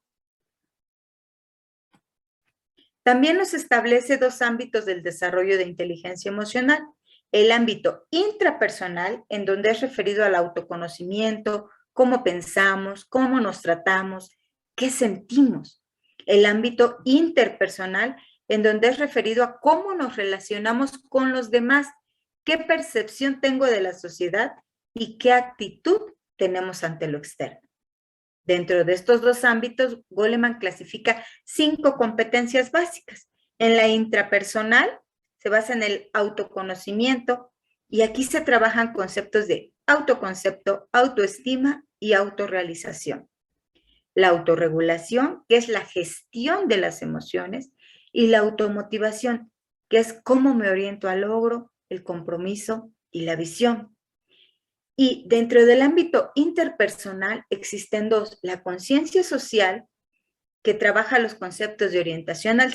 También nos establece 2 ámbitos del desarrollo de inteligencia emocional. El ámbito intrapersonal, en donde es referido al autoconocimiento, cómo pensamos, cómo nos tratamos, qué sentimos. El ámbito interpersonal, en donde es referido a cómo nos relacionamos con los demás, qué percepción tengo de la sociedad y qué actitud tenemos ante lo externo. Dentro de estos 2 ámbitos, Goleman clasifica 5 competencias básicas. En la intrapersonal se basa en el autoconocimiento y aquí se trabajan conceptos de autoconcepto, autoestima y autorrealización. La autorregulación, que es la gestión de las emociones, y la automotivación, que es cómo me oriento al logro, el compromiso y la visión. Y dentro del ámbito interpersonal existen 2, la conciencia social, que trabaja los conceptos de orientación al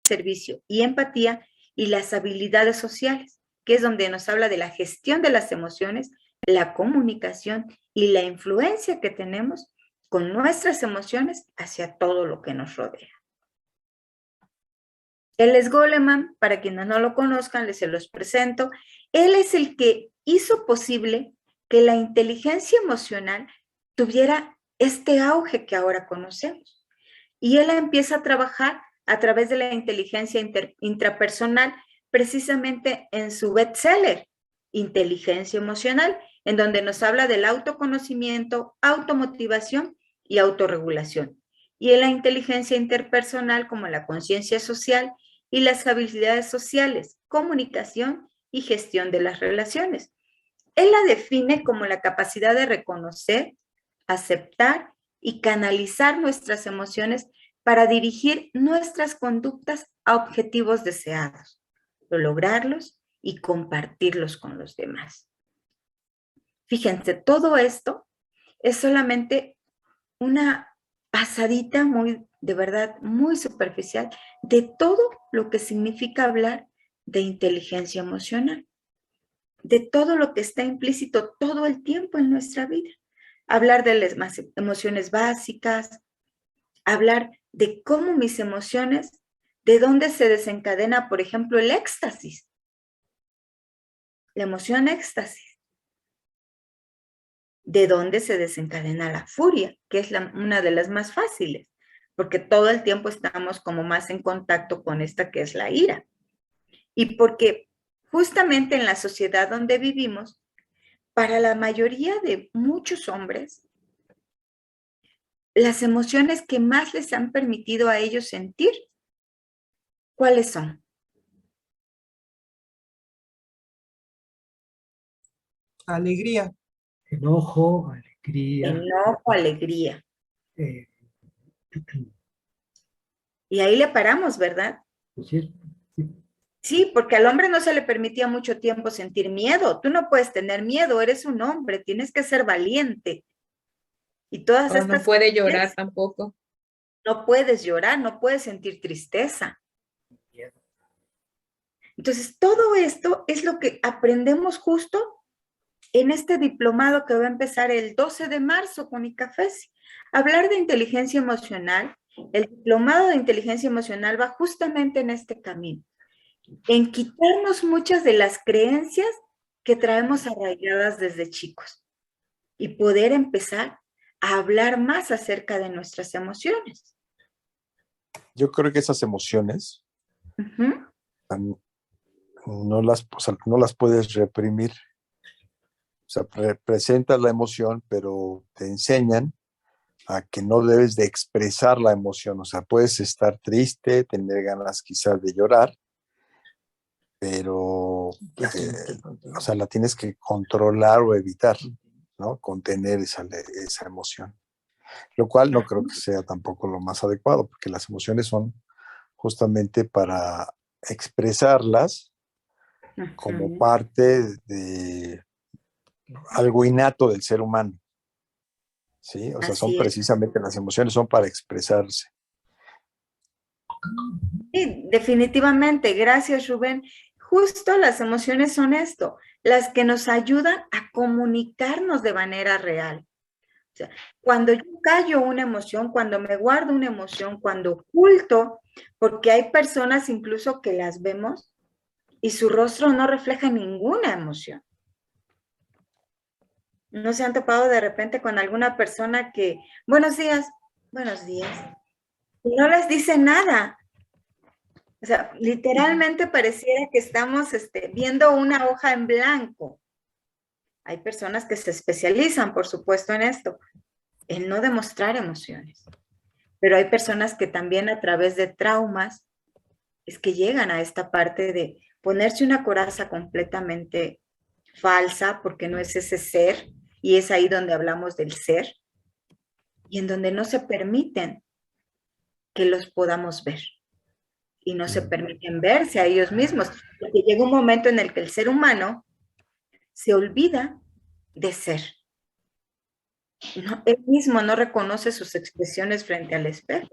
servicio y empatía, y las habilidades sociales, que es donde nos habla de la gestión de las emociones, la comunicación y la influencia que tenemos con nuestras emociones hacia todo lo que nos rodea. Él es Goleman, para quienes no lo conozcan, se los presento. Él es el que hizo posible que la inteligencia emocional tuviera este auge que ahora conocemos. Y él empieza a trabajar a través de la inteligencia intrapersonal, precisamente en su bestseller, Inteligencia Emocional, en donde nos habla del autoconocimiento, automotivación y autorregulación. Y en la inteligencia interpersonal como la conciencia social y las habilidades sociales, comunicación y gestión de las relaciones. Él la define como la capacidad de reconocer, aceptar y canalizar nuestras emociones para dirigir nuestras conductas a objetivos deseados, lograrlos y compartirlos con los demás. Fíjense, todo esto es solamente una pasadita muy, de verdad, muy superficial de todo lo que significa hablar de inteligencia emocional, de todo lo que está implícito todo el tiempo en nuestra vida. Hablar de las emociones básicas, hablar de cómo mis emociones, de dónde se desencadena, por ejemplo, el éxtasis, la emoción éxtasis, de dónde se desencadena la furia, que es una de las más fáciles, porque todo el tiempo estamos como más en contacto con esta que es la ira. Y porque justamente en la sociedad donde vivimos, para la mayoría de muchos hombres, las emociones que más les han permitido a ellos sentir, ¿cuáles son? Alegría. Enojo, alegría. Enojo, alegría. eh, Y ahí le paramos, ¿verdad? sí, Sí, porque al hombre no se le permitía mucho tiempo sentir miedo. Tú no puedes tener miedo, eres un hombre, tienes que ser valiente. Y todas estas No puede llorar cosas, tampoco. no puedes llorar, no puedes sentir tristeza. Entonces, todo esto es lo que aprendemos justo en este diplomado que va a empezar el 12 de marzo con ICAFESI. Hablar de inteligencia emocional, el diplomado de inteligencia emocional va justamente en este camino, en quitarnos muchas de las creencias que traemos arraigadas desde chicos y poder empezar a hablar más acerca de nuestras emociones. Yo creo que esas emociones no las puedes reprimir. O sea, presentas la emoción, pero te enseñan a que no debes de expresar la emoción. O sea, puedes estar triste, tener ganas quizás de llorar, pero o sea, la tienes que controlar o evitar, ¿no? Contener esa emoción. Lo cual no creo que sea tampoco lo más adecuado, porque las emociones son justamente para expresarlas como parte de algo innato del ser humano. ¿Sí? O sea, son precisamente las emociones, son para expresarse. Sí, definitivamente, gracias Rubén. Justo las emociones son esto, las que nos ayudan a comunicarnos de manera real. O sea, cuando yo callo una emoción, cuando me guardo una emoción, cuando oculto, porque hay personas incluso que las vemos y su rostro no refleja ninguna emoción. ¿No se han topado de repente con alguna persona que, buenos días, y no les dice nada? O sea, literalmente pareciera que estamos viendo una hoja en blanco. Hay personas que se especializan, por supuesto, en esto, en no demostrar emociones. Pero hay personas que también a través de traumas es que llegan a esta parte de ponerse una coraza completamente falsa, porque no es ese ser, y es ahí donde hablamos del ser, y en donde no se permiten que los podamos ver. Y no se permiten verse a ellos mismos, porque llega un momento en el que el ser humano se olvida de ser. No, él mismo no reconoce sus expresiones frente al espejo.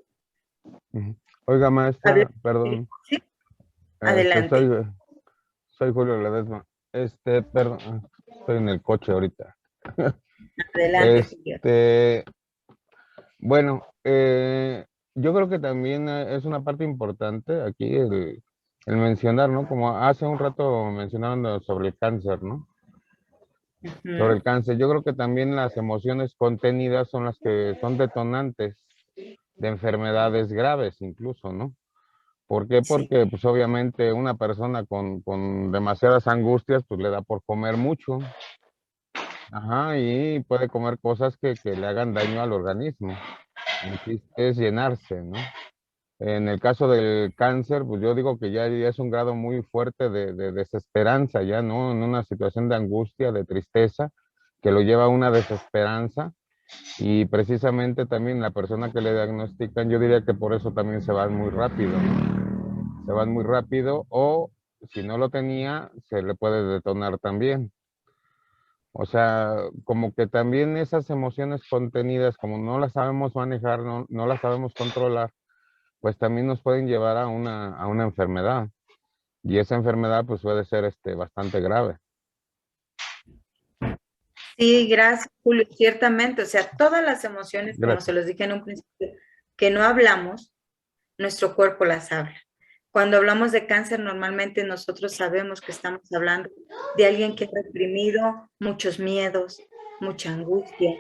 Oiga, maestra, perdón. Sí, adelante. Soy Julio Ledesma. Perdón, estoy en el coche ahorita. Adelante. Bueno, yo creo que también es una parte importante aquí el mencionar, ¿no? Como hace un rato mencionaron sobre el cáncer, ¿no? Sobre el cáncer. Yo creo que también las emociones contenidas son las que son detonantes de enfermedades graves incluso, ¿no? ¿Por qué? Porque pues obviamente una persona con demasiadas angustias pues le da por comer mucho. Ajá, y puede comer cosas que le hagan daño al organismo. El chiste es llenarse, ¿no? En el caso del cáncer, pues yo digo que ya es un grado muy fuerte de desesperanza, ya, ¿no? En una situación de angustia, de tristeza, que lo lleva a una desesperanza. Y precisamente también la persona que le diagnostican, yo diría que por eso también se van muy rápido, ¿no? Se van muy rápido o si no lo tenía, se le puede detonar también. O sea, como que también esas emociones contenidas, como no las sabemos manejar, no las sabemos controlar, pues también nos pueden llevar a una enfermedad. Y esa enfermedad pues puede ser bastante grave. Sí, gracias, Julio. Ciertamente, o sea, todas las emociones, como Gracias. se los dije en un principio, que no hablamos, nuestro cuerpo las habla. Cuando hablamos de cáncer, normalmente nosotros sabemos que estamos hablando de alguien que ha reprimido muchos miedos, mucha angustia,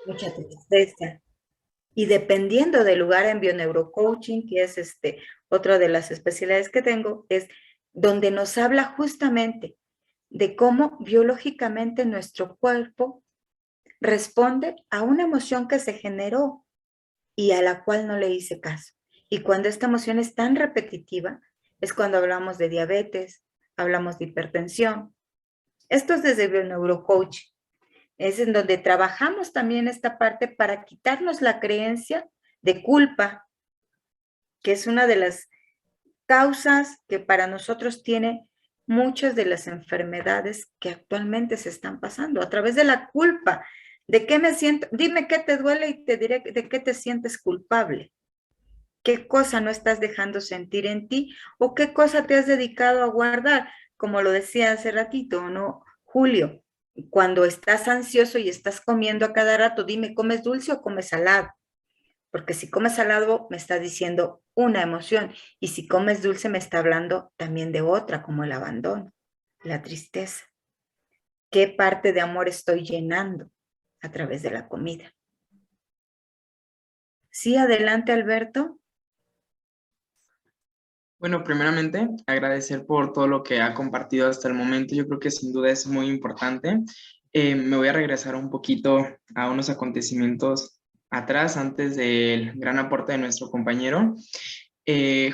mucha tristeza. Y dependiendo del lugar en bioneurocoaching, que es otra de las especialidades que tengo, es donde nos habla justamente de cómo biológicamente nuestro cuerpo responde a una emoción que se generó y a la cual no le hice caso. Y cuando esta emoción es tan repetitiva, es cuando hablamos de diabetes, hablamos de hipertensión. Esto es desde bioneurocoaching. Es en donde trabajamos también esta parte para quitarnos la creencia de culpa, que es una de las causas que para nosotros tiene muchas de las enfermedades que actualmente se están pasando, a través de la culpa. ¿De qué me siento? Dime qué te duele y te diré de qué te sientes culpable. ¿Qué cosa no estás dejando sentir en ti? ¿O qué cosa te has dedicado a guardar? Como lo decía hace ratito, ¿no, Julio? Cuando estás ansioso y estás comiendo a cada rato, dime, ¿comes dulce o comes salado? Porque si comes salado me está diciendo una emoción y si comes dulce me está hablando también de otra, como el abandono, la tristeza. ¿Qué parte de amor estoy llenando a través de la comida? Sí, adelante, Alberto. Bueno, primeramente, agradecer por todo lo que ha compartido hasta el momento. Yo creo que sin duda es muy importante. Me voy a regresar un poquito a unos acontecimientos atrás, antes del gran aporte de nuestro compañero.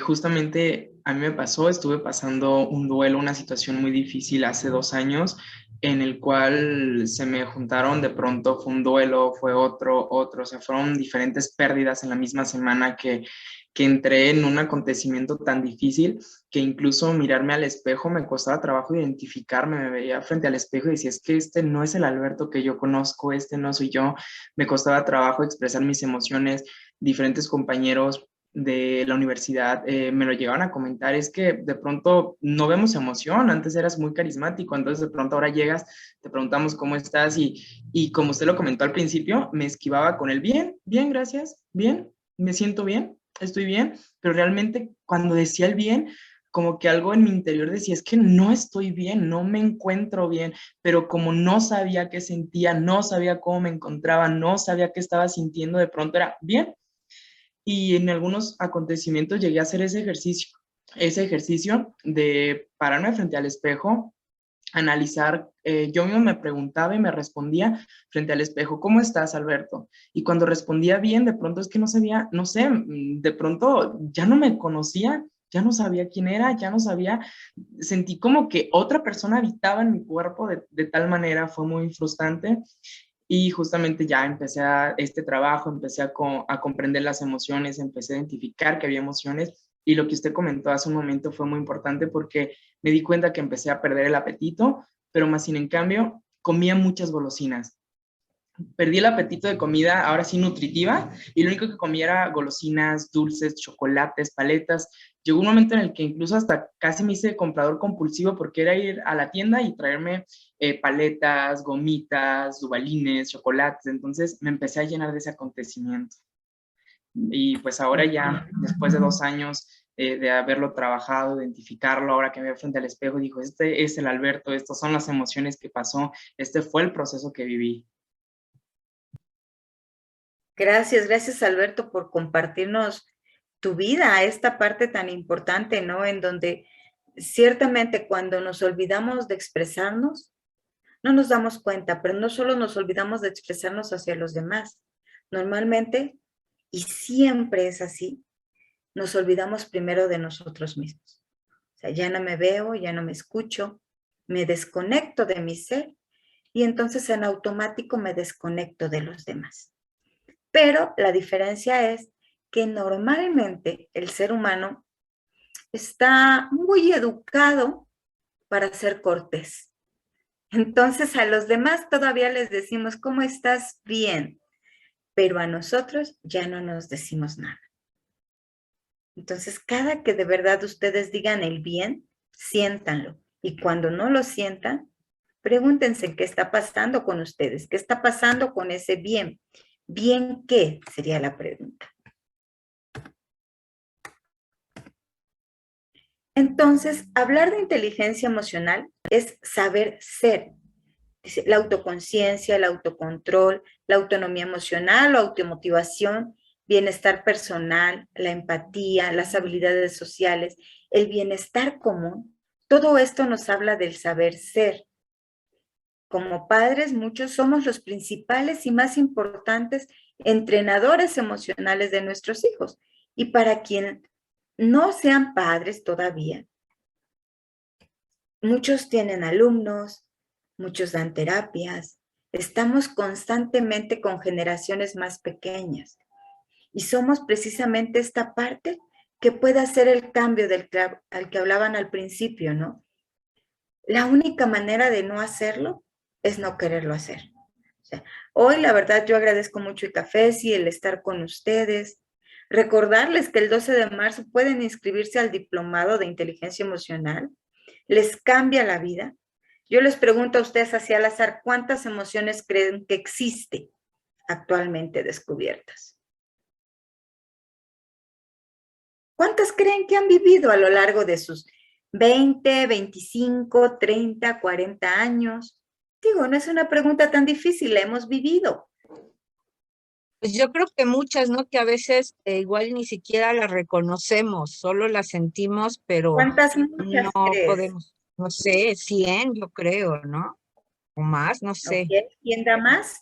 Justamente a mí me pasó, estuve pasando un duelo, una situación muy difícil hace 2 años, en el cual se me juntaron, de pronto fue un duelo, fue otro, o sea, fueron diferentes pérdidas en la misma semana que entré en un acontecimiento tan difícil que incluso mirarme al espejo me costaba trabajo identificarme, me veía frente al espejo y decía, es que este no es el Alberto que yo conozco, este no soy yo, me costaba trabajo expresar mis emociones, diferentes compañeros de la universidad me lo llegaban a comentar, es que de pronto no vemos emoción, antes eras muy carismático, entonces de pronto ahora llegas, te preguntamos cómo estás y como usted lo comentó al principio, me esquivaba con el bien, bien, gracias, bien, me siento bien, estoy bien, pero realmente cuando decía el bien, como que algo en mi interior decía, es que no estoy bien, no me encuentro bien, pero como no sabía qué sentía, no sabía cómo me encontraba, no sabía qué estaba sintiendo, de pronto era bien. Y en algunos acontecimientos llegué a hacer ese ejercicio de pararme frente al espejo, analizar, yo mismo me preguntaba y me respondía frente al espejo, ¿cómo estás, Alberto? Y cuando respondía bien, de pronto es que no sabía, no sé, de pronto ya no me conocía, ya no sabía quién era, ya no sabía, sentí como que otra persona habitaba en mi cuerpo de tal manera, fue muy frustrante. Y justamente ya empecé a este trabajo, empecé a comprender las emociones, empecé a identificar que había emociones y lo que usted comentó hace un momento fue muy importante porque me di cuenta que empecé a perder el apetito, pero más sin en cambio comía muchas golosinas. Perdí el apetito de comida, ahora sí nutritiva, y lo único que comía era golosinas, dulces, chocolates, paletas. Llegó un momento en el que incluso hasta casi me hice comprador compulsivo porque era ir a la tienda y traerme paletas, gomitas, dubalines, chocolates. Entonces me empecé a llenar de ese acontecimiento. Y pues ahora ya, después de 2 años de haberlo trabajado, identificarlo, ahora que me veo frente al espejo, digo, este es el Alberto, estas son las emociones que pasó, este fue el proceso que viví. Gracias, gracias Alberto por compartirnos tu vida, esta parte tan importante, ¿no? En donde ciertamente cuando nos olvidamos de expresarnos, no nos damos cuenta, pero no solo nos olvidamos de expresarnos hacia los demás. Normalmente, y siempre es así, nos olvidamos primero de nosotros mismos. O sea, ya no me veo, ya no me escucho, me desconecto de mi ser y entonces en automático me desconecto de los demás. Pero la diferencia es que normalmente el ser humano está muy educado para ser cortés. Entonces a los demás todavía les decimos, ¿cómo estás? Bien. Pero a nosotros ya no nos decimos nada. Entonces, cada que de verdad ustedes digan el bien, siéntanlo. Y cuando no lo sientan, pregúntense qué está pasando con ustedes, qué está pasando con ese bien. ¿Bien qué? Sería la pregunta. Entonces, hablar de inteligencia emocional es saber ser. Dice, la autoconciencia, el autocontrol, la autonomía emocional, la automotivación, bienestar personal, la empatía, las habilidades sociales, el bienestar común. Todo esto nos habla del saber ser. Como padres, muchos somos los principales y más importantes entrenadores emocionales de nuestros hijos. Y para quien no sean padres todavía, muchos tienen alumnos, muchos dan terapias, estamos constantemente con generaciones más pequeñas y somos precisamente esta parte que puede hacer el cambio al que hablaban al principio, ¿no? La única manera de no hacerlo es no quererlo hacer. O sea, hoy la verdad yo agradezco mucho el café y el estar con ustedes. Recordarles que el 12 de marzo pueden inscribirse al diplomado de inteligencia emocional. Les cambia la vida. Yo les pregunto a ustedes así al azar, ¿cuántas emociones creen que existen actualmente descubiertas? ¿Cuántas creen que han vivido a lo largo de sus 20, 25, 30, 40 años? Digo, no es una pregunta tan difícil, la hemos vivido. Pues yo creo que muchas, ¿no? Que a veces igual ni siquiera las reconocemos, solo las sentimos, pero ¿Cuántas muchas no crees? podemos, no sé, 100 yo creo, ¿no? O más, no sé. Okay. ¿Quién da más?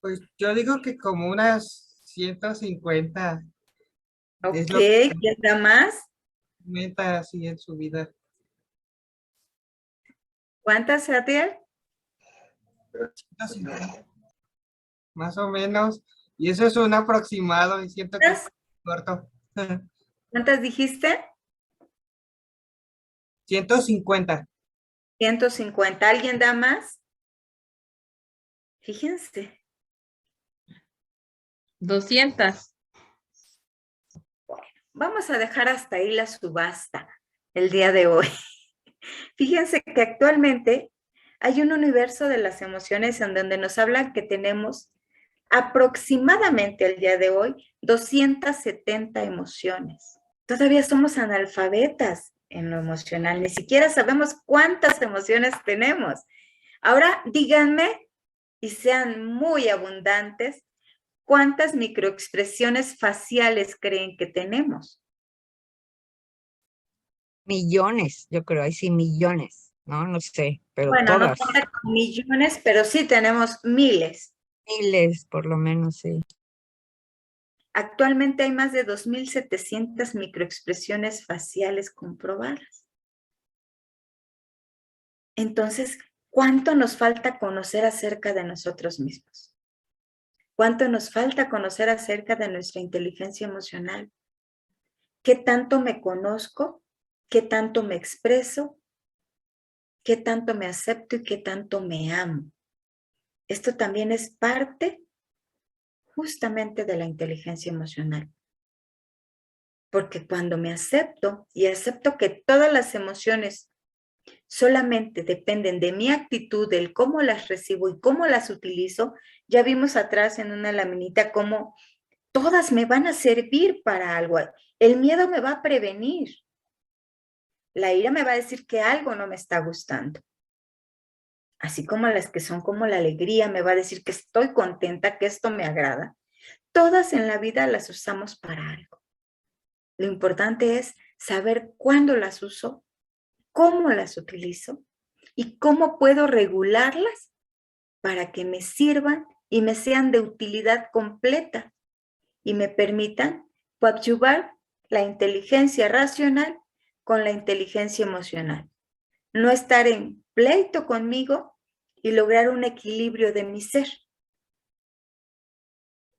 Pues yo digo que como unas 150. Es lo Ok, ¿quién da más? meta así en su vida. ¿Cuántas, Adiel? 150. Más o menos. Y eso es un aproximado y siento que es corto. ¿Cuántas dijiste? 150. 150. ¿Alguien da más? Fíjense. 200. Bueno, vamos a dejar hasta ahí la subasta el día de hoy. Fíjense que actualmente hay un universo de las emociones en donde nos hablan que tenemos aproximadamente el día de hoy 270 emociones. Todavía somos analfabetas en lo emocional, ni siquiera sabemos cuántas emociones tenemos. Ahora díganme, y sean muy abundantes, ¿cuántas microexpresiones faciales creen que tenemos? Millones, yo creo, ahí sí, millones, ¿no? No sé, pero Bueno, no todas. cuenta con millones, pero sí tenemos miles. Miles, por lo menos, sí. Actualmente hay más de 2,700 microexpresiones faciales comprobadas. Entonces, ¿cuánto nos falta conocer acerca de nosotros mismos? ¿Cuánto nos falta conocer acerca de nuestra inteligencia emocional? ¿Qué tanto me conozco? ¿Qué tanto me expreso? ¿Qué tanto me acepto y qué tanto me amo? Esto también es parte justamente de la inteligencia emocional. Porque cuando me acepto y acepto que todas las emociones solamente dependen de mi actitud, del cómo las recibo y cómo las utilizo, ya vimos atrás en una laminita cómo todas me van a servir para algo. El miedo me va a prevenir. La ira me va a decir que algo no me está gustando. Así como las que son como la alegría me va a decir que estoy contenta, que esto me agrada. Todas en la vida las usamos para algo. Lo importante es saber cuándo las uso, cómo las utilizo y cómo puedo regularlas para que me sirvan y me sean de utilidad completa y me permitan coadyuvar la inteligencia racional con la inteligencia emocional. No estar en pleito conmigo y lograr un equilibrio de mi ser.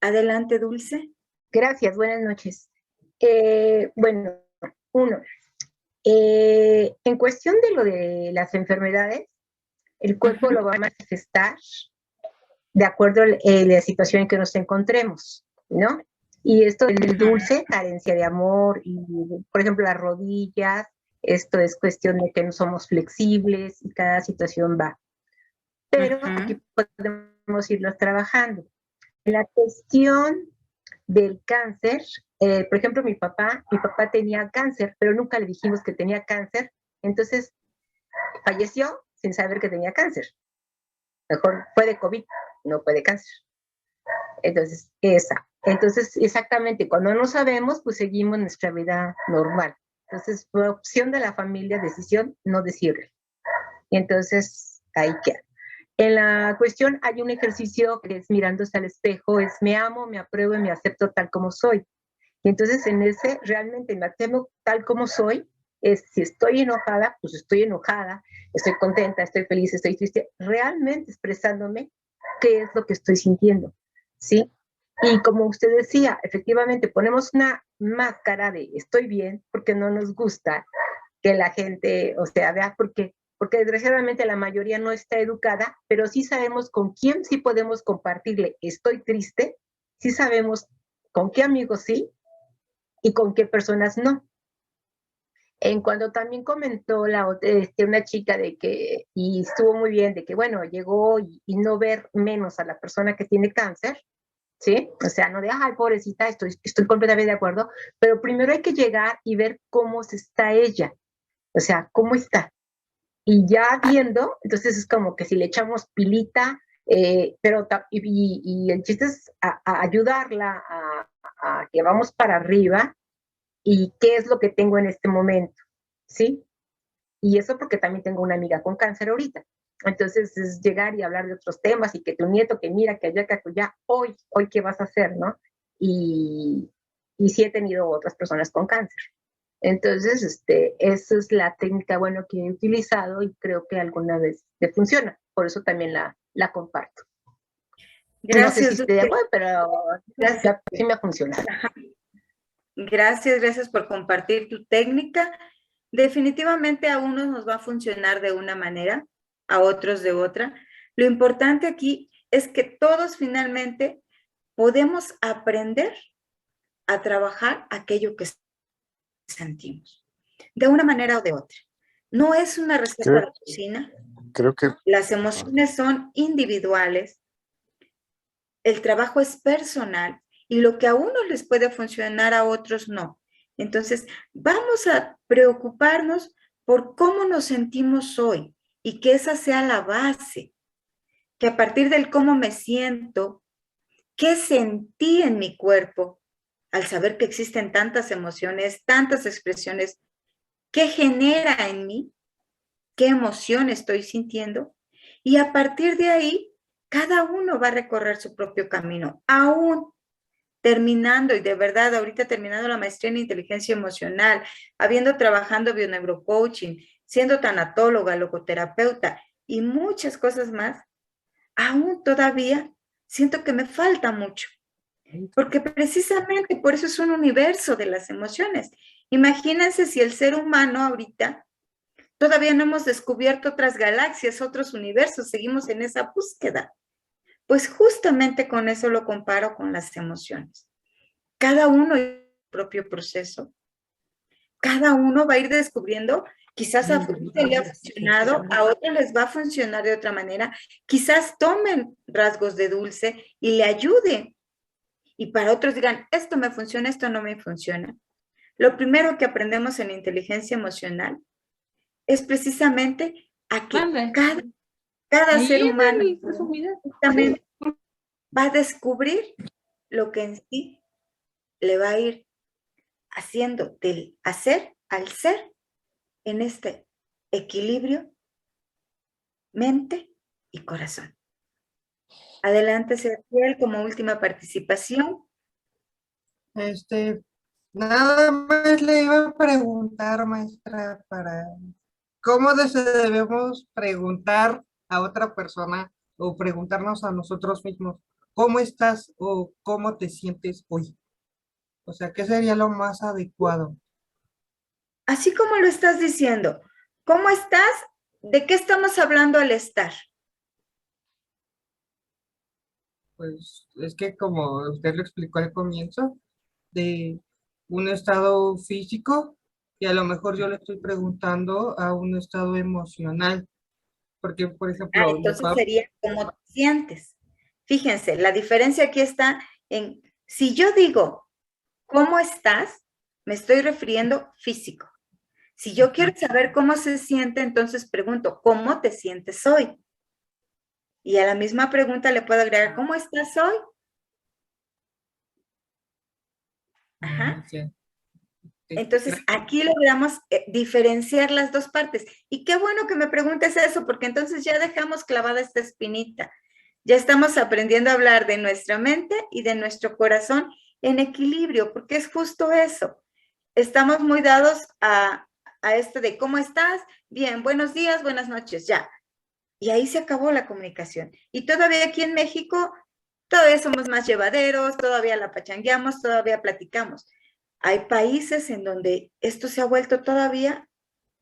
Adelante, Dulce. Gracias, buenas noches. Bueno, uno, en cuestión de lo de las enfermedades, el cuerpo lo va a manifestar de acuerdo a la situación en que nos encontremos, ¿no? Y esto del dulce, carencia de amor, y por ejemplo las rodillas, esto es cuestión de que no somos flexibles y cada situación va. Pero aquí podemos irlos trabajando. En la cuestión del cáncer, por ejemplo, mi papá tenía cáncer, pero nunca le dijimos que tenía cáncer, entonces falleció sin saber que tenía cáncer. Mejor fue de COVID, no fue de cáncer. Entonces, exactamente, cuando no sabemos, pues seguimos nuestra vida normal. Entonces, fue opción de la familia, decisión, no decirle. Y entonces, ahí queda. En la cuestión hay un ejercicio que es mirándose al espejo, es me amo, me apruebo y me acepto tal como soy. Y entonces en ese realmente me acepto tal como soy, es si estoy enojada, pues estoy enojada, estoy contenta, estoy feliz, estoy triste, realmente expresándome qué es lo que estoy sintiendo, ¿sí? Y como usted decía, efectivamente ponemos una máscara de estoy bien porque no nos gusta que la gente, o sea, vea, porque desgraciadamente la mayoría no está educada, pero sí sabemos con quién sí podemos compartirle estoy triste, sí sabemos con qué amigos sí y con qué personas no. En cuando también comentó una chica de que, y estuvo muy bien, de que bueno, llegó y no ver menos a la persona que tiene cáncer, ¿sí? O sea, no de, ay, pobrecita, estoy completamente de acuerdo, pero primero hay que llegar y ver cómo está ella, o sea, cómo está. Y ya viendo, entonces es como que si le echamos pilita, pero y el chiste es a ayudarla a que vamos para arriba y qué es lo que tengo en este momento, ¿sí? Y eso porque también tengo una amiga con cáncer ahorita. Entonces es llegar y hablar de otros temas y que tu nieto, que mira, que allá, que allá, hoy qué vas a hacer, ¿no? Y sí he tenido otras personas con cáncer. Entonces, esa es la técnica, bueno, que he utilizado y creo que alguna vez te funciona. Por eso también la comparto. Gracias, no sé si esté de Dulce. acuerdo, pero gracias, sí me ha funcionado. Gracias por compartir tu técnica. Definitivamente a unos nos va a funcionar de una manera, a otros de otra. Lo importante aquí es que todos finalmente podemos aprender a trabajar aquello que sentimos, de una manera o de otra. No es una receta de cocina. Creo que las emociones son individuales, el trabajo es personal y lo que a unos les puede funcionar, a otros no. Entonces, vamos a preocuparnos por cómo nos sentimos hoy y que esa sea la base, que a partir del cómo me siento, qué sentí en mi cuerpo, al saber que existen tantas emociones, tantas expresiones, qué genera en mí, qué emoción estoy sintiendo, y a partir de ahí, cada uno va a recorrer su propio camino, aún terminando, y de verdad, ahorita terminando la maestría en inteligencia emocional, habiendo trabajado bioneurocoaching, siendo tanatóloga, logoterapeuta y muchas cosas más, aún todavía siento que me falta mucho, porque precisamente por eso es un universo de las emociones. Imagínense si el ser humano ahorita todavía no hemos descubierto otras galaxias, otros universos, seguimos en esa búsqueda. Pues justamente con eso lo comparo con las emociones. Cada uno tiene su propio proceso. Cada uno va a ir descubriendo, quizás a uno le ha funcionado, a otros les va a funcionar de otra manera. Quizás tomen rasgos de Dulce y le ayude. Y para otros digan, esto me funciona, esto no me funciona. Lo primero que aprendemos en inteligencia emocional es precisamente a que cada ser humano justamente va a descubrir lo que en sí le va a ir haciendo del hacer al ser en este equilibrio mente y corazón. Adelante, Sebastián, como última participación. Nada más le iba a preguntar, maestra, ¿cómo debemos preguntar a otra persona o preguntarnos a nosotros mismos, ¿cómo estás o cómo te sientes hoy? O sea, ¿qué sería lo más adecuado? Así como lo estás diciendo, ¿cómo estás? ¿De qué estamos hablando al estar? Pues es que como usted lo explicó al comienzo, de un estado físico, y a lo mejor yo le estoy preguntando a un estado emocional, porque por ejemplo, Entonces sería cómo te sientes. Fíjense, la diferencia aquí está en, si yo digo, ¿cómo estás? Me estoy refiriendo físico. Si yo quiero saber cómo se siente, entonces pregunto, ¿cómo te sientes hoy? Y a la misma pregunta le puedo agregar, ¿cómo estás hoy? Ajá. Entonces, aquí logramos diferenciar las dos partes. Y qué bueno que me preguntes eso, porque entonces ya dejamos clavada esta espinita. Ya estamos aprendiendo a hablar de nuestra mente y de nuestro corazón en equilibrio, porque es justo eso. Estamos muy dados a esto de ¿cómo estás? Bien, buenos días, buenas noches, ya. Y ahí se acabó la comunicación. Y todavía aquí en México, todavía somos más llevaderos, todavía la pachangueamos, todavía platicamos. Hay países en donde esto se ha vuelto todavía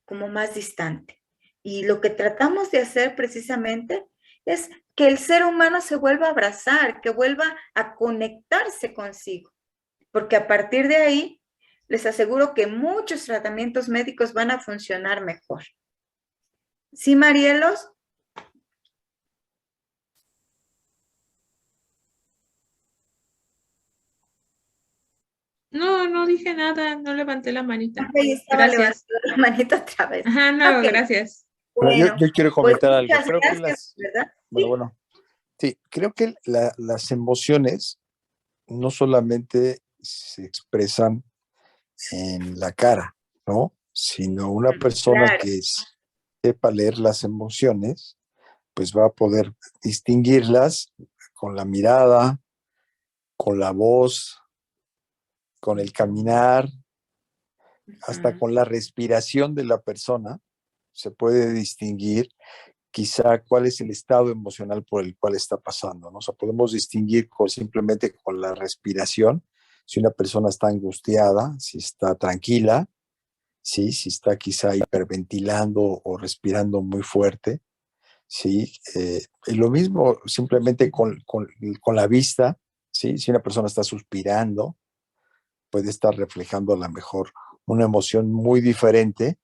como más distante. Y lo que tratamos de hacer precisamente es que el ser humano se vuelva a abrazar, que vuelva a conectarse consigo. Porque a partir de ahí, les aseguro que muchos tratamientos médicos van a funcionar mejor. ¿Sí, Marielos? No, no dije nada, no levanté la manita. Ok, estaba Gracias. levantando la manita otra vez. Ajá, no, Ok. gracias. Bueno, yo quiero pues comentar algo. muchas Creo que gracias, ¿verdad? bueno, sí, creo que las emociones no solamente se expresan en la cara, ¿no? Sino una persona Claro. que sepa leer las emociones, pues va a poder distinguirlas con la mirada, con la voz, con el caminar, hasta con la respiración de la persona, se puede distinguir quizá cuál es el estado emocional por el cual está pasando, ¿no? O sea, podemos distinguir simplemente con la respiración si una persona está angustiada, si está tranquila, ¿sí? Si está quizá hiperventilando o respirando muy fuerte, ¿sí? Y lo mismo simplemente con la vista, ¿sí? Si una persona está suspirando, puede estar reflejando a lo mejor una emoción muy diferente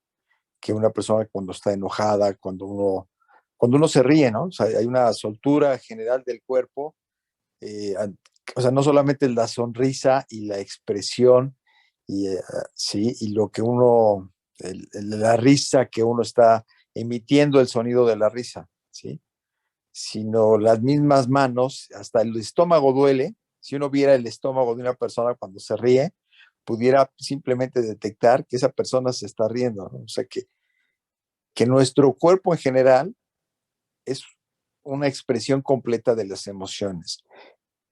que una persona cuando está enojada, cuando uno se ríe, ¿no? O sea, hay una soltura general del cuerpo, o sea, no solamente la sonrisa y la expresión, y, sí, y lo que uno, la risa que uno está emitiendo, el sonido de la risa, ¿sí? Sino las mismas manos, hasta el estómago duele. Si uno viera el estómago de una persona cuando se ríe, pudiera simplemente detectar que esa persona se está riendo, ¿no? O sea, que nuestro cuerpo en general es una expresión completa de las emociones,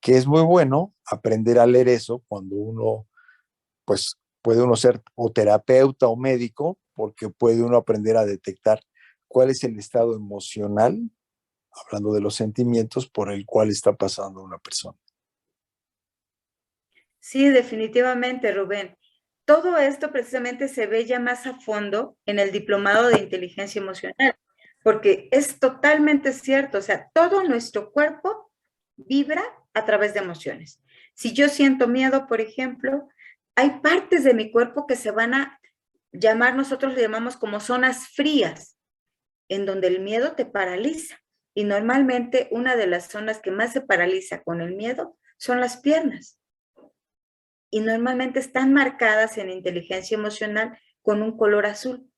que es muy bueno aprender a leer eso cuando uno, pues puede uno ser o terapeuta o médico, porque puede uno aprender a detectar cuál es el estado emocional, hablando de los sentimientos por el cual está pasando una persona. Sí, definitivamente, Rubén. Todo esto precisamente se ve ya más a fondo en el diplomado de inteligencia emocional, porque es totalmente cierto, o sea, todo nuestro cuerpo vibra a través de emociones. Si yo siento miedo, por ejemplo, hay partes de mi cuerpo que se van a llamar, nosotros le llamamos como zonas frías, en donde el miedo te paraliza. Y normalmente una de las zonas que más se paraliza con el miedo son las piernas. Y normalmente están marcadas en inteligencia emocional con un color azul.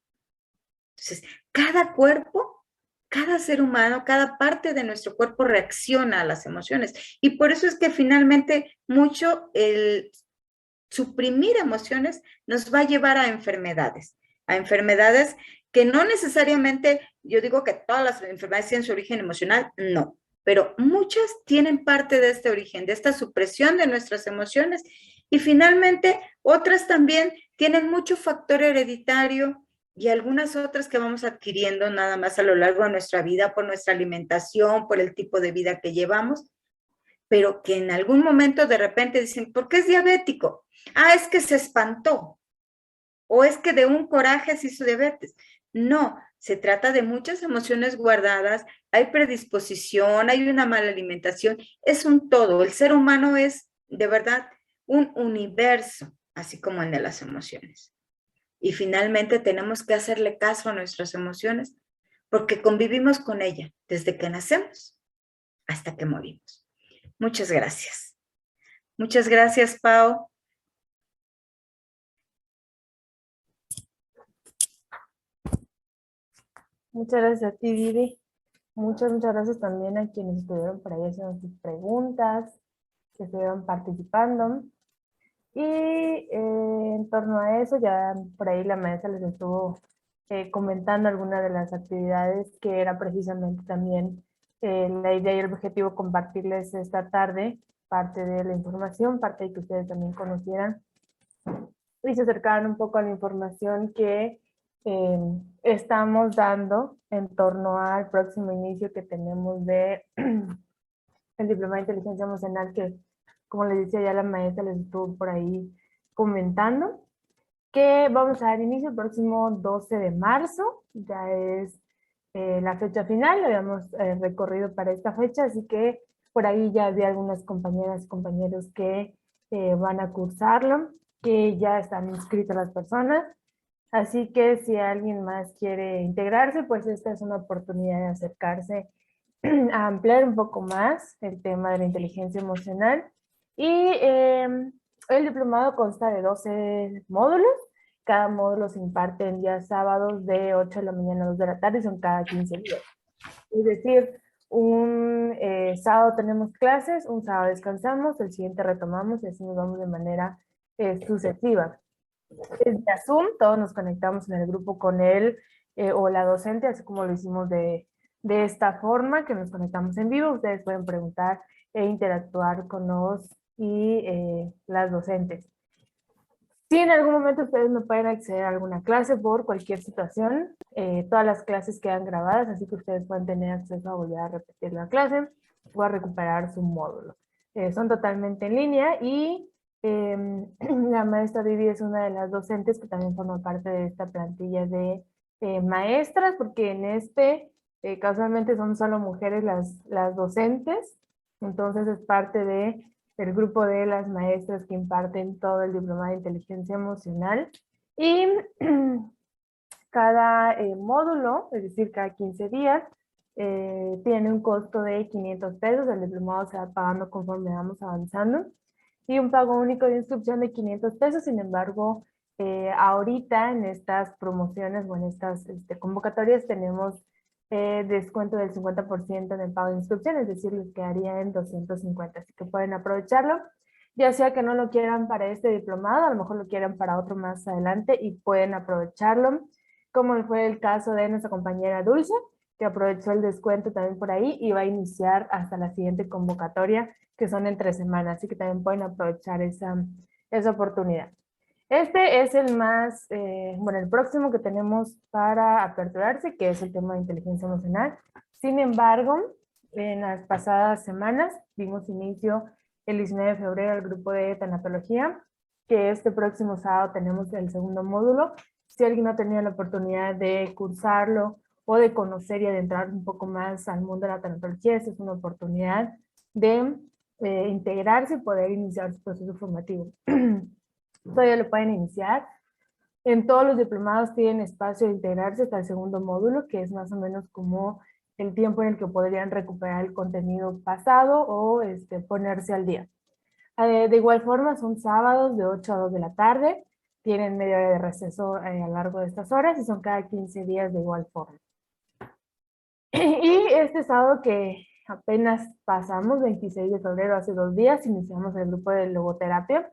Entonces, cada cuerpo, cada ser humano, cada parte de nuestro cuerpo reacciona a las emociones. Y por eso es que finalmente mucho el suprimir emociones nos va a llevar a enfermedades que no necesariamente, yo digo que todas las enfermedades tienen su origen emocional, no, pero muchas tienen parte de este origen, de esta supresión de nuestras emociones, y finalmente otras también tienen mucho factor hereditario y algunas otras que vamos adquiriendo nada más a lo largo de nuestra vida por nuestra alimentación, por el tipo de vida que llevamos, pero que en algún momento de repente dicen, ¿por qué es diabético? Ah, es que se espantó. O es que de un coraje se hizo diabetes. No, se trata de muchas emociones guardadas, hay predisposición, hay una mala alimentación, es un todo. El ser humano es de verdad un universo, así como el de las emociones. Y finalmente tenemos que hacerle caso a nuestras emociones porque convivimos con ella desde que nacemos hasta que morimos. Muchas gracias. Muchas gracias, Pau. Muchas gracias a ti, Vivi. Muchas gracias también a quienes estuvieron por ahí haciendo sus preguntas, que estuvieron participando. Y en torno a eso, ya por ahí la maestra les estuvo comentando algunas de las actividades que era precisamente también la idea y el objetivo compartirles esta tarde, parte de la información, parte de que ustedes también conocieran y se acercaran un poco a la información que estamos dando en torno al próximo inicio que tenemos de el diploma de inteligencia emocional que, como les decía ya la maestra, les estuvo por ahí comentando, que vamos a dar inicio el próximo 12 de marzo, ya es la fecha final, lo habíamos recorrido para esta fecha, así que por ahí ya había algunas compañeras y compañeros que van a cursarlo, que ya están inscritas las personas, así que si alguien más quiere integrarse, pues esta es una oportunidad de acercarse a ampliar un poco más el tema de la inteligencia emocional. Y el diplomado consta de 12 módulos. Cada módulo se imparte en días sábados de 8 de la mañana a 2 de la tarde, son cada 15 días. Es decir, un sábado tenemos clases, un sábado descansamos, el siguiente retomamos y así nos vamos de manera sucesiva. Desde Zoom, todos nos conectamos en el grupo con él o la docente, así como lo hicimos de esta forma, que nos conectamos en vivo. Ustedes pueden preguntar e interactuar con nos y las docentes. Si en algún momento ustedes no pueden acceder a alguna clase por cualquier situación, todas las clases quedan grabadas, así que ustedes pueden tener acceso a volver a repetir la clase o a recuperar su módulo. Son totalmente en línea y la maestra Vivi es una de las docentes que también forma parte de esta plantilla de maestras, porque en casualmente son solo mujeres las docentes, entonces es parte del grupo de las maestras que imparten todo el diploma de inteligencia emocional. Y cada módulo, es decir, cada 15 días, tiene un costo de 500 pesos, el diplomado se va pagando conforme vamos avanzando, y un pago único de inscripción de 500 pesos, sin embargo, ahorita en estas promociones o en estas convocatorias tenemos descuento del 50% en el pago de inscripción, es decir, les quedaría en 250, así que pueden aprovecharlo, ya sea que no lo quieran para este diplomado, a lo mejor lo quieran para otro más adelante y pueden aprovecharlo, como fue el caso de nuestra compañera Dulce, que aprovechó el descuento también por ahí y va a iniciar hasta la siguiente convocatoria, que son en 3 semanas, así que también pueden aprovechar esa oportunidad. Este es el más, el próximo que tenemos para aperturarse, que es el tema de inteligencia emocional. Sin embargo, en las pasadas semanas dimos inicio el 19 de febrero al grupo de tanatología, que este próximo sábado tenemos el segundo módulo. Si alguien no ha tenido la oportunidad de cursarlo o de conocer y adentrar un poco más al mundo de la tanatología, esta es una oportunidad de integrarse y poder iniciar su proceso formativo. Todavía lo pueden iniciar. En todos los diplomados tienen espacio de integrarse hasta el segundo módulo, que es más o menos como el tiempo en el que podrían recuperar el contenido pasado o ponerse al día. De igual forma, son sábados de 8 a 2 de la tarde, tienen media hora de receso a lo largo de estas horas y son cada 15 días de igual forma. Y este sábado que apenas pasamos, 26 de febrero, hace 2 días, iniciamos el grupo de logoterapia.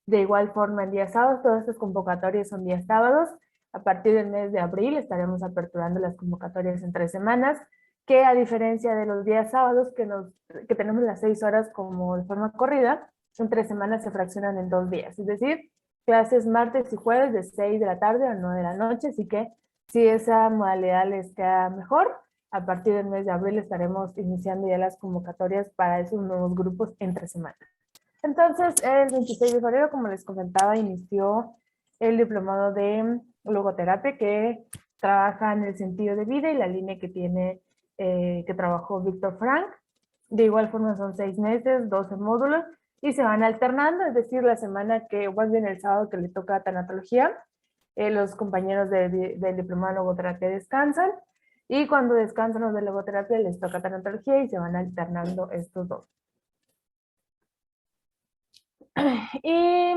De igual forma, en días sábados, todas estas convocatorias son días sábados. A partir del mes de abril estaremos aperturando las convocatorias en 3 semanas, que a diferencia de los días sábados que tenemos las 6 horas como de forma corrida, en 3 semanas se fraccionan en 2 días. Es decir, clases martes y jueves de 6 de la tarde a 9 de la noche, así que si esa modalidad les queda mejor, a partir del mes de abril estaremos iniciando ya las convocatorias para esos nuevos grupos en 3 semanas. Entonces, el 26 de febrero, como les comentaba, inició el diplomado de logoterapia que trabaja en el sentido de vida y la línea que tiene, que trabajó Víctor Frank. De igual forma son 6 meses, 12 módulos y se van alternando, es decir, la semana que, o más bien el sábado que le toca tanatología, los compañeros del diplomado de logoterapia descansan y cuando descansan los de logoterapia les toca tanatología y se van alternando estos dos. Y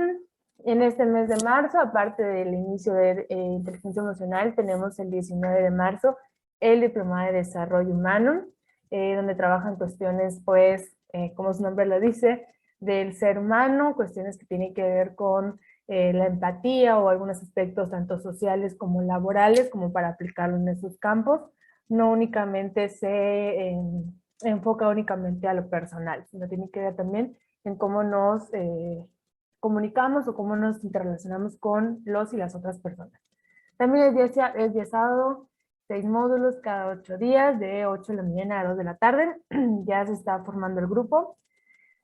en este mes de marzo, aparte del inicio de inteligencia emocional, tenemos el 19 de marzo el diplomado de desarrollo humano, donde trabajan cuestiones, pues, como su nombre lo dice, del ser humano, cuestiones que tienen que ver con la empatía o algunos aspectos tanto sociales como laborales, como para aplicarlo en esos campos. No únicamente se enfoca únicamente a lo personal, sino tiene que ver también en cómo nos comunicamos o cómo nos interrelacionamos con los y las otras personas. También es día sábado, 6 módulos cada 8 días, de 8 de la mañana a 2 de la tarde. Ya se está formando el grupo.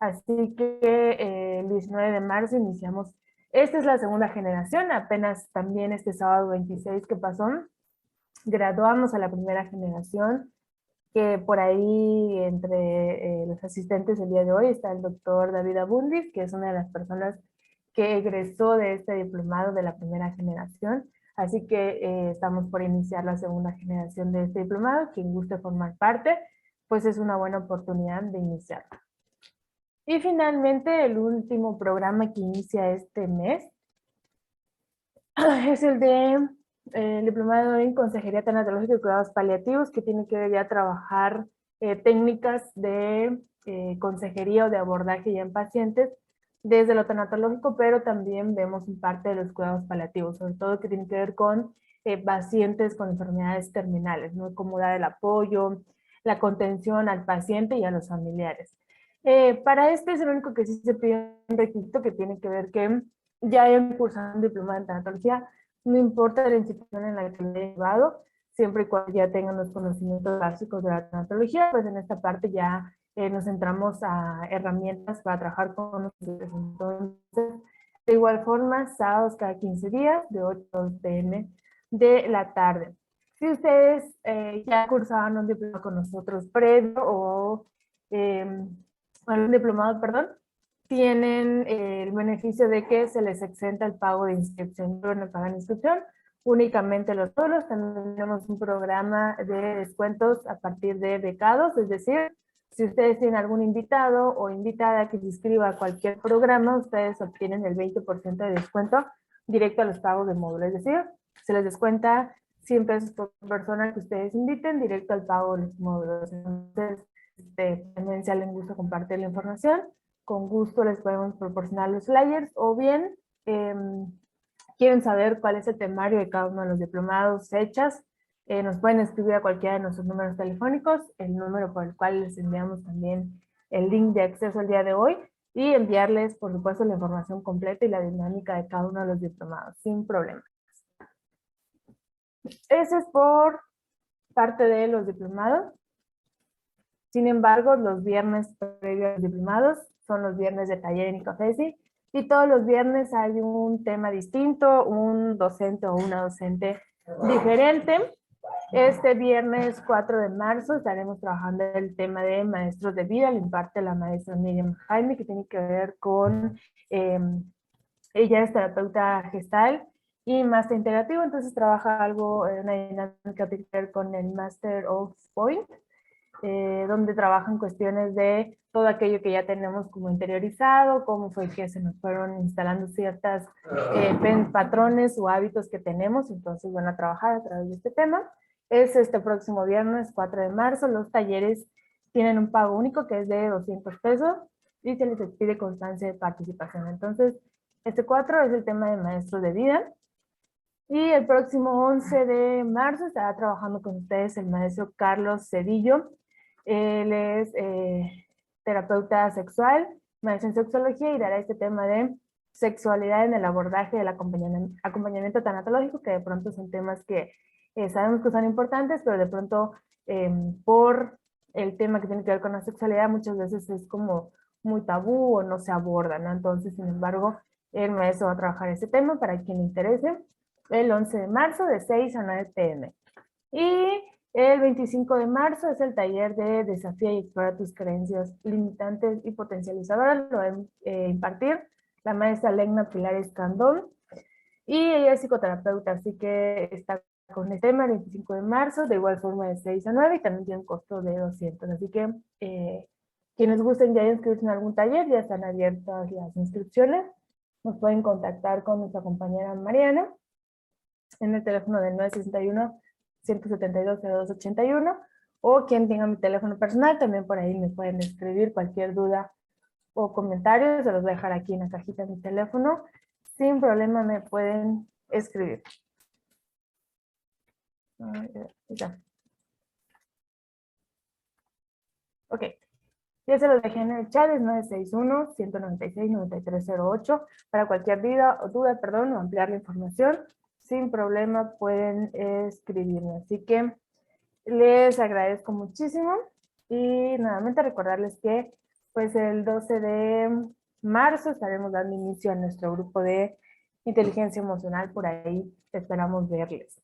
Así que el 19 de marzo iniciamos. Esta es la segunda generación, apenas también este sábado 26 que pasó, graduamos a la primera generación, que por ahí entre los asistentes el día de hoy está el doctor David Abundis, que es una de las personas que egresó de este diplomado de la primera generación. Así que estamos por iniciar la segunda generación de este diplomado. Quien guste formar parte, pues es una buena oportunidad de iniciarlo. Y finalmente, el último programa que inicia este mes es el de diplomado en Consejería Tanatológica y Cuidados Paliativos, que tiene que ver ya trabajar técnicas de consejería o de abordaje ya en pacientes desde lo tanatológico, pero también vemos en parte de los cuidados paliativos, sobre todo que tiene que ver con pacientes con enfermedades terminales, ¿no? Cómo dar el apoyo, la contención al paciente y a los familiares. Para este es el único que sí se pide un requisito que tiene que ver que ya hayan cursado un diplomado en tanatología, no importa la institución en la que lo haya llevado, siempre y cuando ya tengan los conocimientos básicos de la tanatología, pues en esta parte ya nos centramos a herramientas para trabajar con los pacientes. Entonces, de igual forma, sábados cada 15 días, de 8 a 2 p.m. de la tarde. Si ustedes ya cursaban un diplomado con nosotros previo o un diplomado, perdón, tienen el beneficio de que se les exenta el pago de inscripción. No pagan inscripción, únicamente los módulos. También tenemos un programa de descuentos a partir de becados, es decir, si ustedes tienen algún invitado o invitada que se inscriba a cualquier programa, ustedes obtienen el 20% de descuento directo a los pagos de módulo, es decir, se les descuenta 100 pesos por persona que ustedes inviten directo al pago de los módulos. Entonces, también si les gusta compartir la información, con gusto les podemos proporcionar los flyers, o bien quieren saber cuál es el temario de cada uno de los diplomados, fechas, nos pueden escribir a cualquiera de nuestros números telefónicos, el número por el cual les enviamos también el link de acceso al día de hoy, y enviarles, por supuesto, la información completa y la dinámica de cada uno de los diplomados, sin problemas. Ese es por parte de los diplomados. Sin embargo, los viernes previos a los diplomados son los viernes de taller en ICAFESI, y todos los viernes hay un tema distinto, un docente o una docente diferente. Este viernes 4 de marzo estaremos trabajando el tema de maestros de vida, lo imparte la maestra Miriam Jaime, que tiene que ver con, ella es terapeuta gestal y máster integrativo, entonces trabaja algo, una dinámica que tiene que ver con el Master of Point, donde trabajan cuestiones de todo aquello que ya tenemos como interiorizado, cómo fue que se nos fueron instalando ciertas patrones o hábitos que tenemos, entonces van a trabajar a través de este tema. Es este próximo viernes 4 de marzo, los talleres tienen un pago único que es de 200 pesos y se les pide constancia de participación. Entonces, este 4 es el tema de maestros de vida. Y el próximo 11 de marzo estará trabajando con ustedes el maestro Carlos Cedillo. Él es terapeuta sexual, maestro en sexología, y dará este tema de sexualidad en el abordaje del acompañamiento tanatológico, que de pronto son temas que sabemos que son importantes, pero de pronto por el tema que tiene que ver con la sexualidad muchas veces es como muy tabú o no se aborda, ¿no? Entonces, sin embargo, el maestro va a trabajar ese tema para quien le interese el 11 de marzo de 6 a 9 p.m. Y el 25 de marzo es el taller de Desafía y Explora tus creencias limitantes y potencializadoras. Lo va a impartir la maestra Legna Pilar Escandón. Y ella es psicoterapeuta, así que está con el tema el 25 de marzo, de igual forma de 6 a 9, y también tiene un costo de 200. Así que quienes gusten ya inscribirse en algún taller, ya están abiertas las inscripciones. Nos pueden contactar con nuestra compañera Mariana en el teléfono del 961-172-0281, o quien tenga mi teléfono personal, también por ahí me pueden escribir cualquier duda o comentario, se los voy a dejar aquí en la cajita de mi teléfono. Sin problema me pueden escribir. Ya. Ok. Ya se los dejé en el chat, es 961-196-9308. Para cualquier duda, o ampliar la información, sin problema pueden escribirme. Así que les agradezco muchísimo. Y nuevamente recordarles que pues el 12 de marzo estaremos dando inicio a nuestro grupo de inteligencia emocional. Por ahí esperamos verles.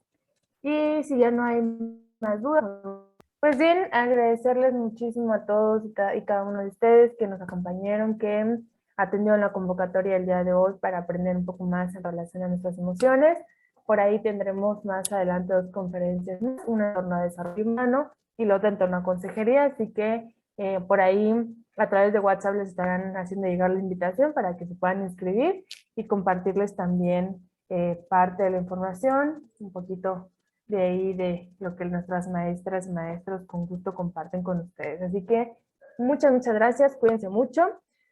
Y si ya no hay más dudas, pues bien, agradecerles muchísimo a todos y cada uno de ustedes que nos acompañaron, que atendieron la convocatoria el día de hoy para aprender un poco más en relación a nuestras emociones. Por ahí tendremos más adelante 2 conferencias, una en torno a desarrollo humano y la otra en torno a consejería, así que por ahí a través de WhatsApp les estarán haciendo llegar la invitación para que se puedan inscribir y compartirles también parte de la información, un poquito de ahí de lo que nuestras maestras y maestros con gusto comparten con ustedes. Así que muchas gracias, cuídense mucho,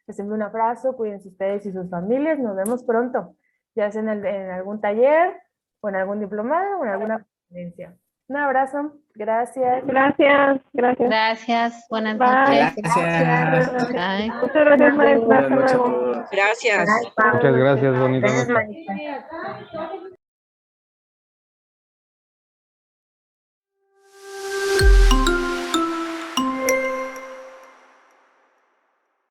les envío un abrazo, cuídense ustedes y sus familias, nos vemos pronto, ya sea en algún taller, o en algún diplomado, o en alguna conferencia. Un abrazo, gracias. Gracias. Gracias, buenas Bye. noches. Gracias. Bye. Muchas gracias, maestra. Buenas Hasta noches a luego. todos. Gracias. Gracias, Pablo. Muchas gracias, bonita Gracias, noche. maestra.